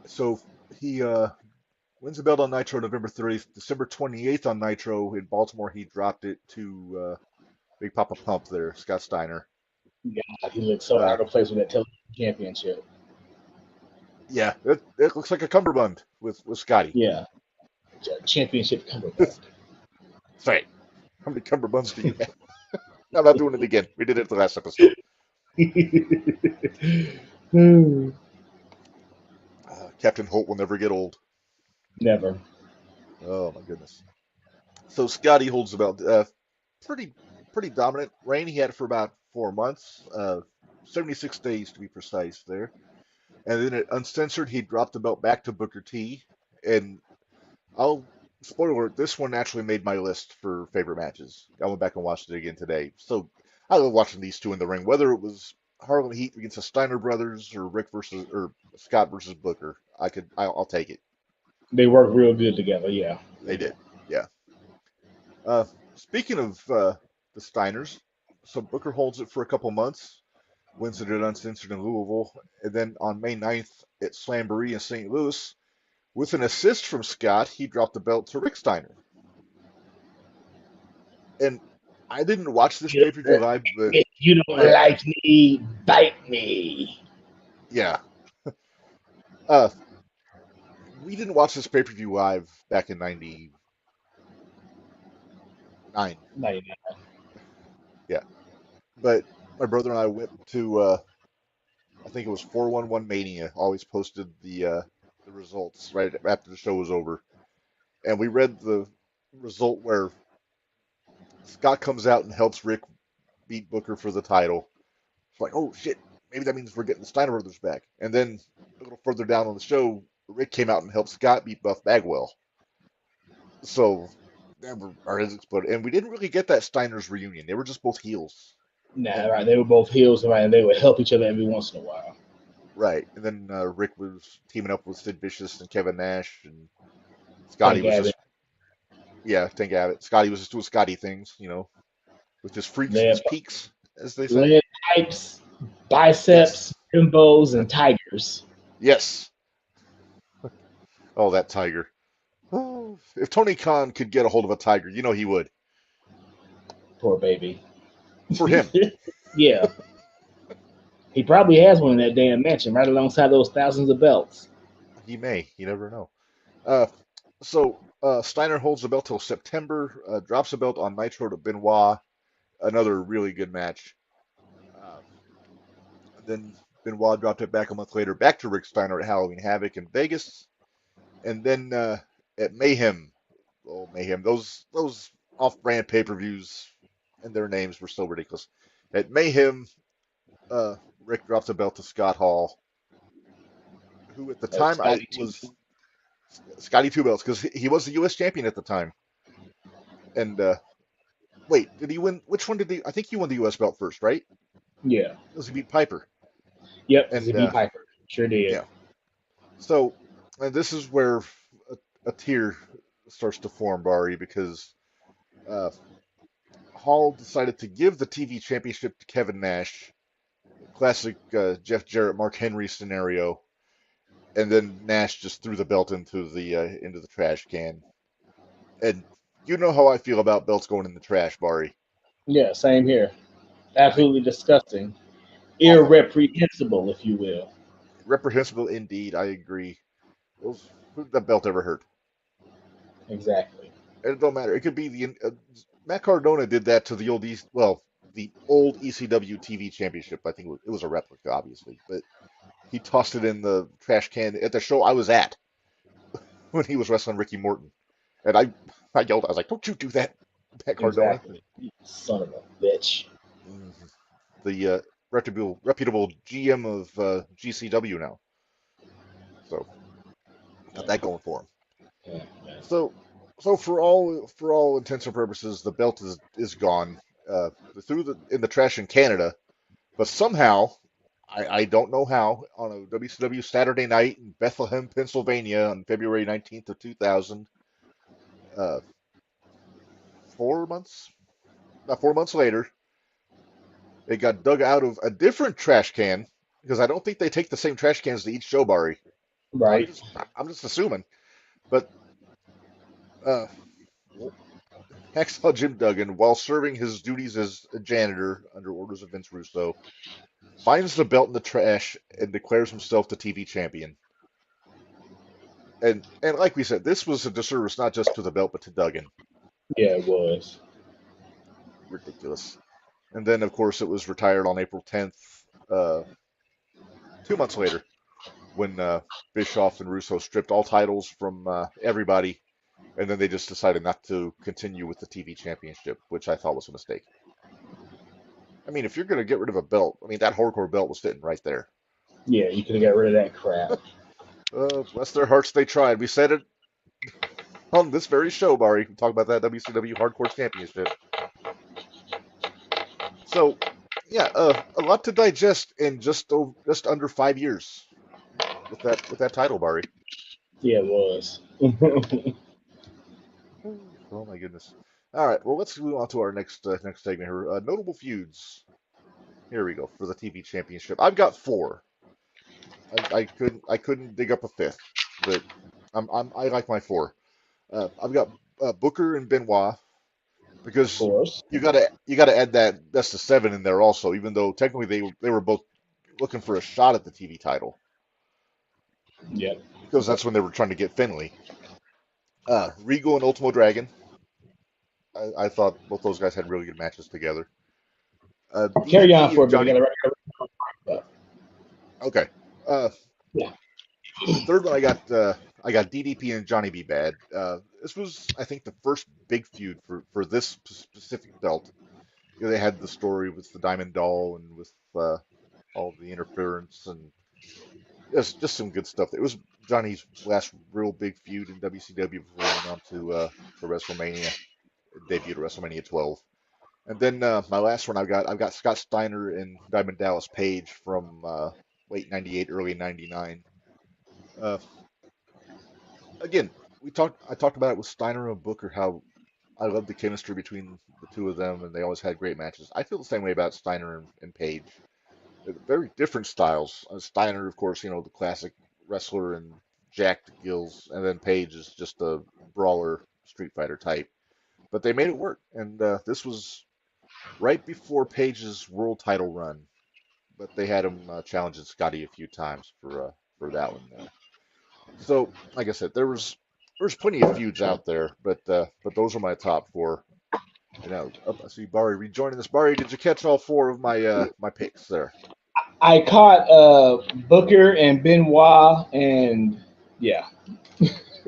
Speaker 1: So he wins the belt on Nitro November 30th, December 28th on Nitro in Baltimore. He dropped it to Big Papa Pump there, Scott Steiner.
Speaker 2: God, he looked so
Speaker 1: Uh,
Speaker 2: out of place with that television championship.
Speaker 1: yeah, it looks like a cummerbund with Scotty.
Speaker 2: Yeah, championship cummerbund.
Speaker 1: Sorry, how many cummerbunds do you have? I'm not doing it again. We did it the last episode. Captain Holt will never get old.
Speaker 2: Never.
Speaker 1: Oh my goodness. So Scotty holds the belt. Pretty pretty dominant reign. He had it for about 4 months, 76 days to be precise there. And then at Uncensored, he dropped the belt back to Booker T. And I'll spoiler alert, this one actually made my list for favorite matches. I went back and watched it again today. So I love watching these two in the ring, whether it was Harlem Heat against the Steiner brothers or Rick versus or Scott versus Booker. I'll take it.
Speaker 2: They work real good together. Yeah,
Speaker 1: They
Speaker 2: they do.
Speaker 1: did. Yeah. Uh, Speaking of the Steiners, so Booker holds it for a couple months, wins it at Uncensored in Louisville, and then on May 9th at Slamboree in St. Louis, with an assist from Scott, he dropped the belt to Rick Steiner. And I didn't watch this
Speaker 2: You
Speaker 1: pay-per-view live, but
Speaker 2: If you don't
Speaker 1: I
Speaker 2: like me, bite me.
Speaker 1: yeah, uh, we didn't watch this pay-per-view live back in '99.
Speaker 2: No, you're not.
Speaker 1: Yeah, but my brother and I went to I think it was 411 Mania. Always posted the results right after the show was over, and we read the result where Scott comes out and helps Rick beat Booker for the title. It's like, oh shit, maybe that means we're getting the Steiner brothers back. And then a little further down on the show, Rick came out and helped Scott beat Buff Bagwell. So our heads exploded, and we didn't really get that Steiner's reunion. They were just both heels,
Speaker 2: Nah,
Speaker 1: and
Speaker 2: right. They were both heels, right? And they would help each other every once in a while.
Speaker 1: right. And then Rick was teaming up with Sid Vicious and Kevin Nash, and Scotty
Speaker 2: Thank
Speaker 1: was
Speaker 2: Gavin.
Speaker 1: just yeah, Tank Abbott. Scotty was just doing Scotty things, with his freaks and
Speaker 2: They
Speaker 1: his
Speaker 2: have
Speaker 1: peaks, as they say.
Speaker 2: lead pipes, biceps,
Speaker 1: Yes,
Speaker 2: bimbos, and tigers.
Speaker 1: yes. Oh, that tiger. Oh, if Tony Khan could get a hold of a tiger, he would.
Speaker 2: Poor baby.
Speaker 1: For him.
Speaker 2: Yeah. He probably has one in that damn mansion right alongside those thousands of belts.
Speaker 1: He may. You never know. Uh, Steiner holds the belt till September, drops the belt on Nitro to Benoit. Another really good match. Uh, then Benoit dropped it back a month later, back to Rick Steiner at Halloween Havoc in Vegas. And then at Mayhem, oh Mayhem, those off-brand pay-per-views and their names were so ridiculous. At Mayhem, Rick drops the belt to Scott Hall, who at the time I
Speaker 2: Scotty too.
Speaker 1: was Scotty Two Belts because he was the U.S. champion at the time. And wait, did he win? Which one did he? I think he won the U.S. belt first, right?
Speaker 2: Yeah.
Speaker 1: Because he beat Piper.
Speaker 2: Yep.
Speaker 1: And
Speaker 2: ZB Piper. Sure did.
Speaker 1: yeah, so and this is where a tier starts to form, Bari, because uh, Hall decided to give the TV championship to Kevin Nash, classic Jeff Jarrett, Mark Henry scenario, and then Nash just threw the belt into the trash can. And you know how I feel about belts going in the trash, Bari.
Speaker 2: Yeah. Same here.
Speaker 1: I mean,
Speaker 2: Absolutely disgusting.
Speaker 1: awful,
Speaker 2: Irreprehensible, if you will.
Speaker 1: reprehensible indeed. I agree. Who did that belt ever hurt?
Speaker 2: Exactly.
Speaker 1: And it don't matter. It could be Matt Cardona did that to the old the old ECW TV championship. I think it was a replica, obviously, but he tossed it in the trash can at the show I was at when he was wrestling Ricky Morton, and I yelled. I was like, "Don't you do that, Matt Cardona!"
Speaker 2: Exactly. You son of a bitch.
Speaker 1: Mhm. The reputable GM of GCW now, so got that going for him.
Speaker 2: Yeah, man.
Speaker 1: So for all intents and purposes, the belt is gone. Through in the trash in Canada, but somehow I don't know how on a WCW Saturday night in Bethlehem, Pennsylvania on February 19th of 2000, uh, 4 months, about 4 months later, it got dug out of a different trash can because I don't think they take the same trash cans to each show, Bari. I'm
Speaker 2: Right.
Speaker 1: just I'm just assuming, but uh, Hacksaw Jim Duggan, while serving his duties as a janitor under orders of Vince Russo, finds the belt in the trash and declares himself the TV champion. And like we said, this was a disservice not just to the belt but to Duggan.
Speaker 2: Yeah, it was.
Speaker 1: Ridiculous. And then, of course, it was retired on April 10th, 2 months later, when Bischoff and Russo stripped all titles from everybody, and then they just decided not to continue with the TV championship, which I thought was a mistake. I mean, if you're going to get rid of a belt, I mean, that hardcore belt was sitting right there.
Speaker 2: Yeah, you could have got rid of that crap.
Speaker 1: Bless their hearts, they tried. We said it on this very show, Bari. We talk about that WCW Hardcore Championship. So, yeah, a lot to digest in just under 5 years with that title, Bari.
Speaker 2: Yeah, it was.
Speaker 1: Oh my goodness. All right, well, let's move on to our next segment here. Notable feuds. Here we go for the TV Championship. I've got four. I couldn't dig up a fifth, but I like my four. I've got Booker and Benoit
Speaker 2: Of
Speaker 1: because
Speaker 2: course.
Speaker 1: you gotta add that best of seven in there also, even though technically they were both looking for a shot at the TV title
Speaker 2: Yep.
Speaker 1: because that's when they were trying to get Finley. Regal and Ultimo Dragon. I thought both those guys had really good matches together.
Speaker 2: Carry on
Speaker 1: DDP
Speaker 2: for
Speaker 1: and
Speaker 2: a bit. I
Speaker 1: Johnny.
Speaker 2: got to wrap.
Speaker 1: Okay. Uh,
Speaker 2: Yeah.
Speaker 1: third one I got DDP and Johnny B. Bad. This was I think the first big feud for this specific belt. You know, they had the story with the Diamond Doll and with all the interference and just some good stuff. It was Johnny's last real big feud in WCW before he went on to WrestleMania, debuted at WrestleMania 12. And then my last one I've got Scott Steiner and Diamond Dallas Page from late '98, early '99. Uh, again, I talked about it with Steiner and Booker how I love the chemistry between the two of them, and they always had great matches. I feel the same way about Steiner and Page. They're very different styles. Steiner, of course, the classic wrestler and jacked gills, and then Page is just a brawler, Street Fighter type. But they made it work, and this was right before Page's world title run. But they had him challenging Scotty a few times for that one. So, like I said, there's plenty of feuds out there, but those are my top four. I see Bari rejoining us. Bari, did you catch all four of my picks there?
Speaker 2: I caught Booker and Benoit, and yeah.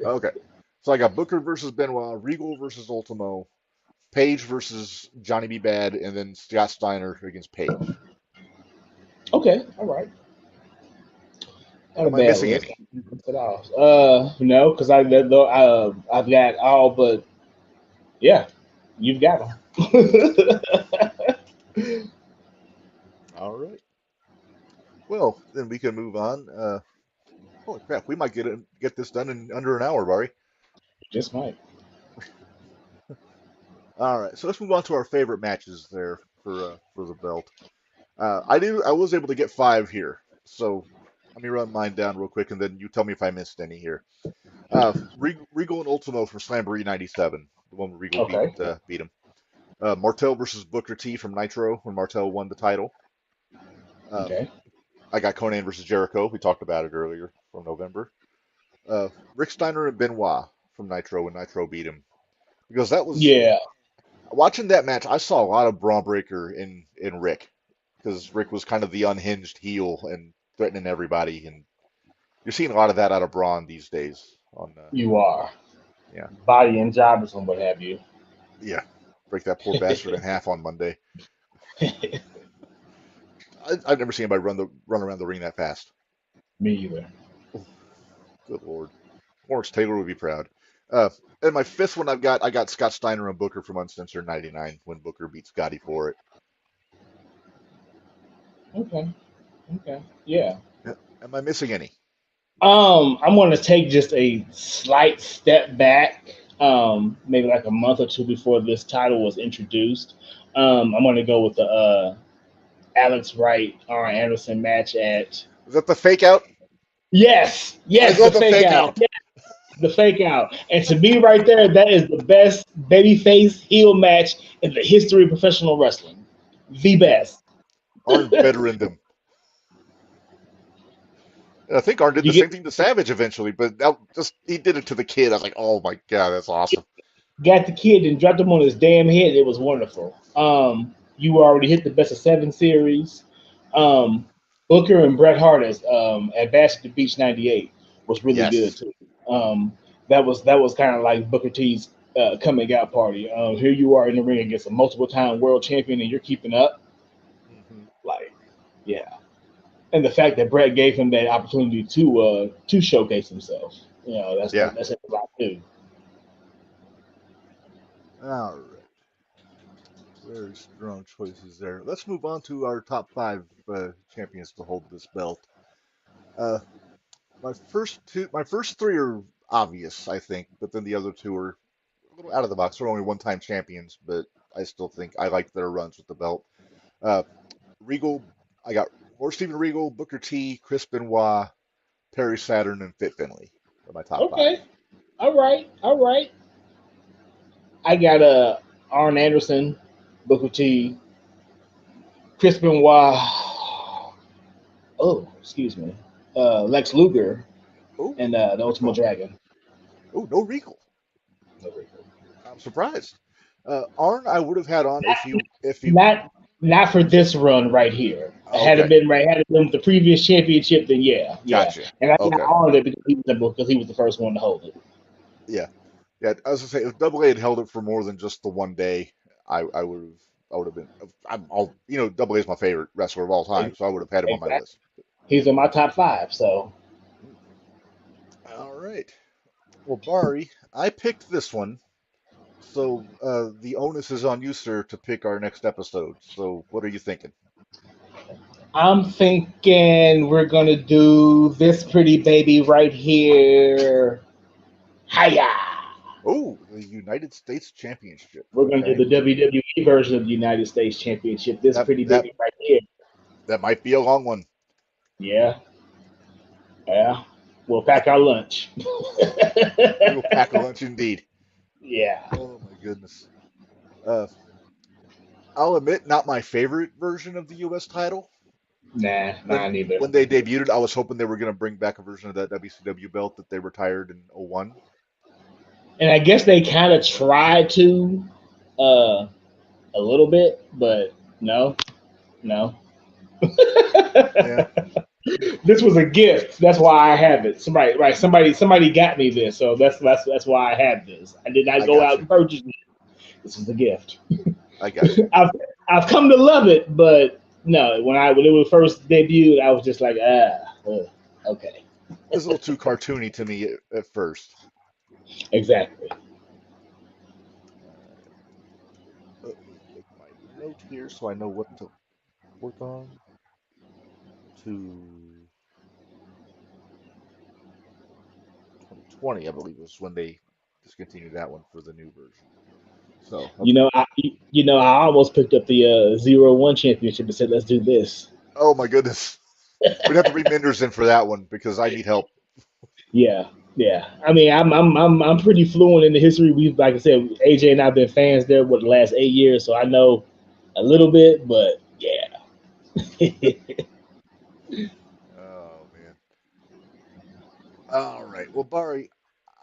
Speaker 1: Okay. So I got Booker versus Benoit, Regal versus Ultimo, Page versus Johnny B. Bad, and then Scott Steiner against Page.
Speaker 2: Okay. All right. Not a
Speaker 1: Am I
Speaker 2: bad
Speaker 1: missing
Speaker 2: list.
Speaker 1: any?
Speaker 2: No, because I've got all, but yeah, you've got them.
Speaker 1: All right. Well, then we can move on. Holy crap, we might get this done in under an hour, Bari.
Speaker 2: Just might.
Speaker 1: All right, so let's move on to our favorite matches there for the belt. I was able to get five here, so let me run mine down real quick, and then you tell me if I missed any here. Regal and Ultimo from Slamboree '97, the one where Regal
Speaker 2: Okay.
Speaker 1: beat him. Martel versus Booker T from Nitro when Martel won the title. Uh,
Speaker 2: Okay.
Speaker 1: I got Conan versus Jericho. We talked about it earlier from November. Rick Steiner and Benoit from Nitro when Nitro beat him. Because that was
Speaker 2: Yeah.
Speaker 1: watching that match, I saw a lot of Braun Breaker in Rick. Because Rick was kind of the unhinged heel and threatening everybody, and you're seeing a lot of that out of Braun these days.
Speaker 2: You are.
Speaker 1: Yeah,
Speaker 2: Body and jobbers and what have you.
Speaker 1: yeah, break that poor bastard in half on Monday. I've never seen anybody run around the ring that fast.
Speaker 2: Me either.
Speaker 1: Good Lord. Lawrence Taylor would be proud. Uh, and my fifth one I got Scott Steiner and Booker from Uncensored '99 when Booker beat Scotty for it.
Speaker 2: Okay. Okay. Yeah.
Speaker 1: Yeah. Am I missing any?
Speaker 2: I'm gonna take just a slight step back, maybe like a month or two before this title was introduced. I'm gonna go with the Alex Wright Arn Anderson match at.
Speaker 1: Is that the fake out?
Speaker 2: Yes,
Speaker 1: I
Speaker 2: yes, the
Speaker 1: love the
Speaker 2: fake
Speaker 1: fake
Speaker 2: out.
Speaker 1: out.
Speaker 2: Yes, the fake out. And to be right there, that is the best babyface heel match in the history of professional wrestling. The best.
Speaker 1: Arn veteraned him. And I think Arn did
Speaker 2: You
Speaker 1: the
Speaker 2: get
Speaker 1: same thing to Savage eventually, but he did it to the kid. I was like, oh my god, that's awesome.
Speaker 2: got the kid and dropped him on his damn head. It was wonderful. You already hit the best of seven series. Booker and Bret Hart at Bash at the Beach '98 was really good
Speaker 1: Yes.
Speaker 2: too. Um, that was kind of like Booker T's coming out party. Here you are in the ring against a multiple time world champion, and you're keeping up.
Speaker 1: Hmm.
Speaker 2: Like, yeah. And the fact that Bret gave him that opportunity to showcase himself,
Speaker 1: Yeah.
Speaker 2: that's a lot too.
Speaker 1: All right. Very strong choices there. Let's move on to our top five champions to hold this belt. Uh, my first three are obvious, I think, but then the other two are a little out of the box. They're only one-time champions, but I still think I like their runs with the belt. Uh, Regal, I got more Steven Regal, Booker T, Chris Benoit, Perry Saturn, and Fit Finlay are my top five.
Speaker 2: Okay. All right. All right. I got Arn Anderson, Booker T, Chris Benoit. Oh, excuse me. Lex Luger
Speaker 1: Oh,
Speaker 2: and the Ultimate Dragon.
Speaker 1: oh, no Regal. I'm surprised. Arn, I would have had on if he.
Speaker 2: Not for this run right here. Had it
Speaker 1: Okay,
Speaker 2: been right, had it been with the previous championship, then yeah.
Speaker 1: gotcha.
Speaker 2: And I got
Speaker 1: Okay,
Speaker 2: honored it because he was the first one to hold it.
Speaker 1: yeah, yeah. I was gonna say if Double A had held it for more than just the one day, I would have been. I'm all Double A is my favorite wrestler of all time, so I would have had him on my
Speaker 2: Exactly.
Speaker 1: list.
Speaker 2: He's in my top five. So
Speaker 1: All right. Well, Bari, I picked this one, so the onus is on you, sir, to pick our next episode. So, what are you thinking?
Speaker 2: I'm thinking we're gonna do this pretty baby right here. Hiya!
Speaker 1: Oh, the United States Championship.
Speaker 2: We're gonna do
Speaker 1: Okay,
Speaker 2: the WWE version of the United States Championship. This
Speaker 1: that
Speaker 2: pretty
Speaker 1: that
Speaker 2: baby right here.
Speaker 1: that might be a long one.
Speaker 2: Yeah, yeah. We'll pack our lunch.
Speaker 1: We will pack a lunch indeed.
Speaker 2: Yeah.
Speaker 1: Oh my goodness. Uh, I'll admit, not my favorite version of the U.S. title.
Speaker 2: Nah,
Speaker 1: When
Speaker 2: neither.
Speaker 1: when they debuted, I was hoping they were going to bring back a version of that WCW belt that they retired in '01.
Speaker 2: And I guess they kind of tried to uh, a little bit, but no, no.
Speaker 1: Yeah,
Speaker 2: This was a gift. That's why I have it. Somebody, right? Somebody got me this, so that's why I have this. I did not
Speaker 1: I
Speaker 2: go
Speaker 1: got
Speaker 2: out
Speaker 1: you.
Speaker 2: and purchase it. This is a gift.
Speaker 1: I got you.
Speaker 2: I've I've come to love it, but no, when it was first debuted, I was just like, okay,
Speaker 1: It was a little too cartoony to me at first.
Speaker 2: exactly.
Speaker 1: Let me make my note here so I know what to work on. To 2020, I believe, was when they discontinued that one for the new version. So,
Speaker 2: You
Speaker 1: okay.
Speaker 2: know, I almost picked up the 0-1 championship and said, let's do this.
Speaker 1: Oh my goodness. We'd have to bring Menders in for that one because I need help.
Speaker 2: Yeah, yeah. I mean, I'm pretty fluent in the history. We've, like I said, AJ and I've been fans there for the last 8 years, so I know a little bit, but yeah.
Speaker 1: Oh man. All right. Well, Bari,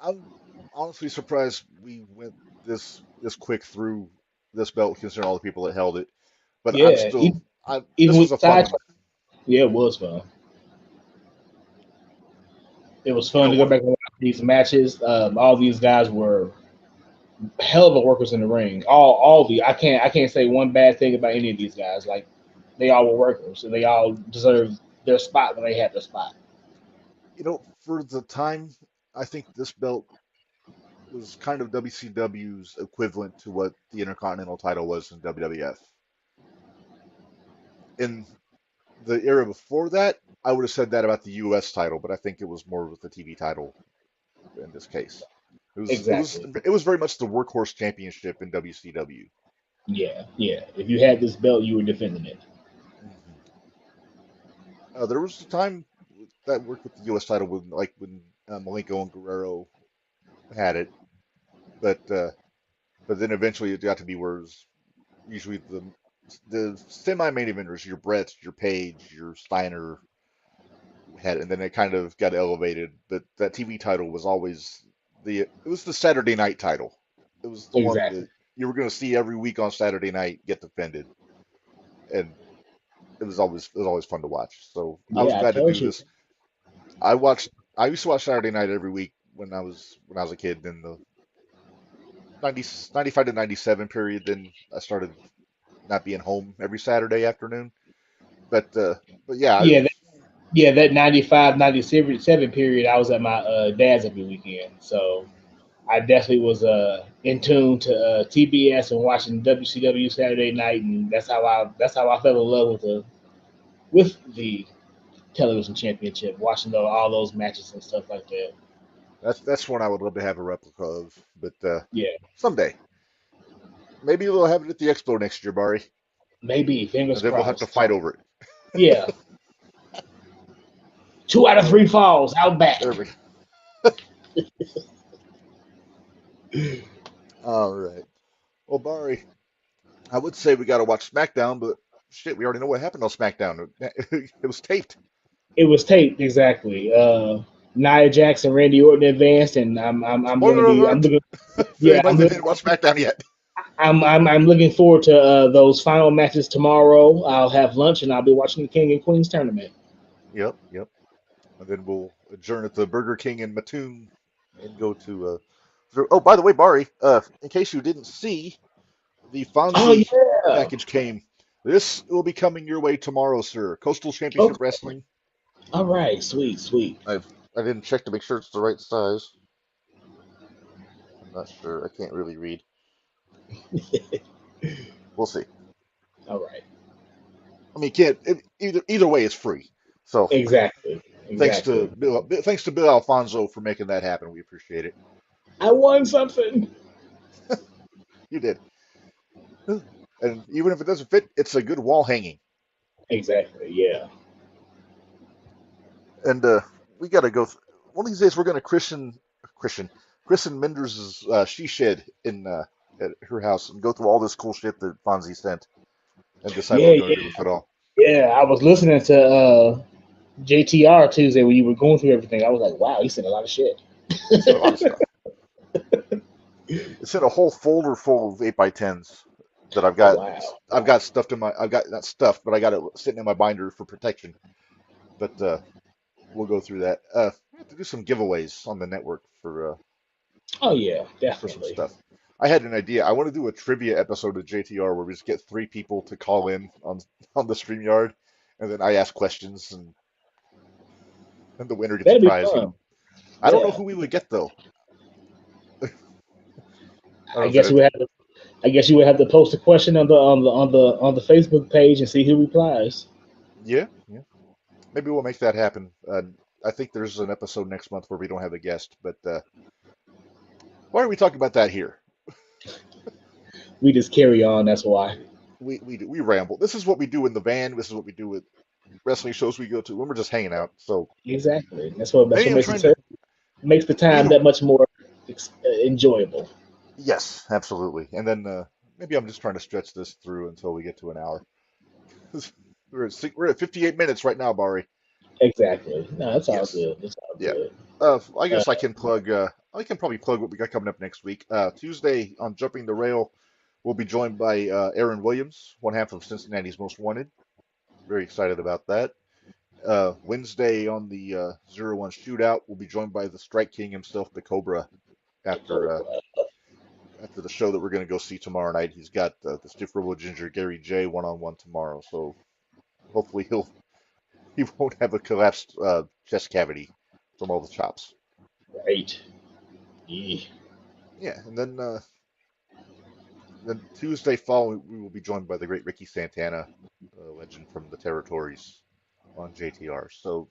Speaker 1: I'm honestly surprised we went this quick through this belt considering all the people that held it. But I'm
Speaker 2: Yeah,
Speaker 1: still I
Speaker 2: even
Speaker 1: this was
Speaker 2: with
Speaker 1: a fun
Speaker 2: side,
Speaker 1: one.
Speaker 2: yeah, it was fun. It was
Speaker 1: You
Speaker 2: fun
Speaker 1: know,
Speaker 2: to go
Speaker 1: one
Speaker 2: back and watch these matches. All these guys were hell of a workers in the ring. All the I can't say one bad thing about any of these guys. Like they all were workers, and they all deserved their spot when they had their spot.
Speaker 1: for the time, I think this belt was kind of WCW's equivalent to what the Intercontinental title was in WWF. In the era before that, I would have said that about the US title, but I think it was more with the TV title in this case.
Speaker 2: Exactly.
Speaker 1: It was very much the workhorse championship in WCW.
Speaker 2: Yeah, yeah. If you had this belt, you were defending it.
Speaker 1: Mhm. There was a time that worked with the US title when Malenko and Guerrero had it, but then eventually it got to be where it was usually the semi-main eventers, your Bretts, your Page, your Steiner had, and then it kind of got elevated. But that TV title was always it was the Saturday night title. It was the one
Speaker 2: Exactly.
Speaker 1: that you were going to see every week on Saturday night get defended, and it was always fun to watch. So I was
Speaker 2: Yeah, I
Speaker 1: glad to
Speaker 2: told
Speaker 1: do
Speaker 2: you.
Speaker 1: this. I watched I used to watch Saturday night every week when I was a kid in the 90, 95 to 97 period. Then I started not being home every Saturday afternoon. But uh, but yeah,
Speaker 2: Yeah, that 95, 97 period, I was at my dad's every weekend. So I definitely was in tune to TBS and watching WCW Saturday Night, and that's how I fell in love with the television championship, watching all those matches and stuff like that.
Speaker 1: That's one I would love to have a replica of, but
Speaker 2: Yeah,
Speaker 1: someday. Maybe we'll have it at the Expo next year, Bari,
Speaker 2: maybe fingers
Speaker 1: and then we'll have to
Speaker 2: crossed.
Speaker 1: fight over
Speaker 2: Yeah, 2 out of 3
Speaker 1: it.
Speaker 2: falls out back.
Speaker 1: There we All right. Well, Bari, I would say we got to watch SmackDown, but shit, we already know what happened on SmackDown. It was taped.
Speaker 2: It was taped exactly. Nia Jax and Randy Orton advanced, and I'm gonna
Speaker 1: Spoiler
Speaker 2: be I'm
Speaker 1: alert!
Speaker 2: looking
Speaker 1: If
Speaker 2: yeah
Speaker 1: anybody that didn't watch SmackDown yet.
Speaker 2: I'm looking forward to those final matches tomorrow. I'll have lunch and I'll be watching the King and Queens tournament.
Speaker 1: Yep, yep. And then we'll adjourn at the Burger King in Mattoon and go to. Oh, by the way, Bari, in case you didn't see, the
Speaker 2: Oh
Speaker 1: Fonzie
Speaker 2: yeah.
Speaker 1: package came. This will be coming your way tomorrow, sir. Coastal Championship
Speaker 2: Okay.
Speaker 1: Wrestling.
Speaker 2: All right. Sweet. Sweet.
Speaker 1: I didn't check to make sure it's the right size. I'm not sure. I can't really read. We'll see.
Speaker 2: All right.
Speaker 1: I mean, can't either way, it's free. So
Speaker 2: Exactly. Exactly.
Speaker 1: Thanks to Bill Alfonso for making that happen. We appreciate it.
Speaker 2: I won something.
Speaker 1: You did. And even if it doesn't fit, it's a good wall hanging.
Speaker 2: Exactly. Yeah.
Speaker 1: And we got to go. One of these days, we're going to christen Menders' she shed in at her house and go through all this cool shit that Fonzie sent and decide what
Speaker 2: Yeah.
Speaker 1: we're going to do
Speaker 2: Yeah.
Speaker 1: with it all.
Speaker 2: Yeah. I was listening to JTR Tuesday when you were going through everything. I was like, wow, he sent a lot of shit.
Speaker 1: He sent a lot of stuff. It sent a whole folder full of 8x10s that I've
Speaker 2: Oh
Speaker 1: got.
Speaker 2: wow.
Speaker 1: I've got stuffed in my. I've got not stuffed, but I got it sitting in my binder for protection. But we'll go through that. We have to do some giveaways on the network
Speaker 2: Oh yeah,
Speaker 1: for some
Speaker 2: definitely.
Speaker 1: stuff. I had an idea. I want to do a trivia episode of JTR where we just get 3 people to call in on the StreamYard, and then I ask questions, and the winner gets a
Speaker 2: That'd be
Speaker 1: prize. You
Speaker 2: fun.
Speaker 1: know, I don't know
Speaker 2: Yeah.
Speaker 1: who we would get though. I don't
Speaker 2: I
Speaker 1: know if
Speaker 2: guess
Speaker 1: it.
Speaker 2: we have to. I guess you would have to post a question on the Facebook page and see who replies.
Speaker 1: Yeah, yeah. Maybe we'll make that happen. I think there's an episode next month where we don't have a guest, but why are we talking about that here?
Speaker 2: We just carry on. That's why.
Speaker 1: We ramble. This is what we do in the van. This is what we do with wrestling shows we go to when we're just hanging out. So
Speaker 2: Exactly. That's what
Speaker 1: maybe I'm
Speaker 2: makes
Speaker 1: trying to
Speaker 2: makes the time
Speaker 1: either.
Speaker 2: that much more enjoyable.
Speaker 1: Yes, absolutely. And then maybe I'm just trying to stretch this through until we get to an hour. We're at 58 minutes right now, Bari.
Speaker 2: Exactly. No, that's all
Speaker 1: Yes.
Speaker 2: good. It's all
Speaker 1: Yeah.
Speaker 2: good.
Speaker 1: I
Speaker 2: Uh,
Speaker 1: guess I can plug. I can probably plug what we got coming up next week. Tuesday on Jumping the Rail, we'll be joined by Aaron Williams, one half of Cincinnati's Most Wanted. Very excited about that. Wednesday on the 01 Shootout, we'll be joined by the Strike King himself, the Cobra,
Speaker 2: the
Speaker 1: after
Speaker 2: Cobra.
Speaker 1: after the show that we're going to go see tomorrow night. He's got the Stiff Robo Ginger Gary J one-on-one tomorrow, so hopefully he won't have a collapsed chest cavity from all the chops.
Speaker 2: Right. Yeah.
Speaker 1: Yeah, and then Tuesday following, we will be joined by the great Ricky Santana, legend from the territories on JTR. So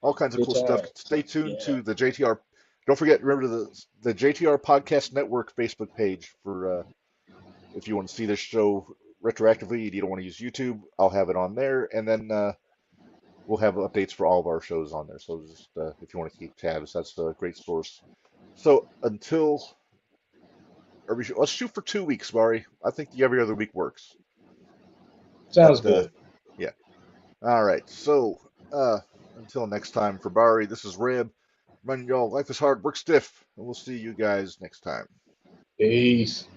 Speaker 1: all kinds of
Speaker 2: Good
Speaker 1: cool stuff.
Speaker 2: times.
Speaker 1: Stay tuned
Speaker 2: Yeah.
Speaker 1: to the JTR. Don't forget, remember the JTR Podcast Network Facebook page for if you want to see this show retroactively and you don't want to use YouTube, I'll have it on there. And then we'll have updates for all of our shows on there. So just if you want to keep tabs, that's a great source. So let's shoot for 2 weeks, Mari. I think the every other week works.
Speaker 2: Sounds
Speaker 1: But
Speaker 2: good.
Speaker 1: yeah. All right. So until next time for Bari, this is Reb. Run y'all. Life is hard, work stiff, and we'll see you guys next time.
Speaker 2: Peace.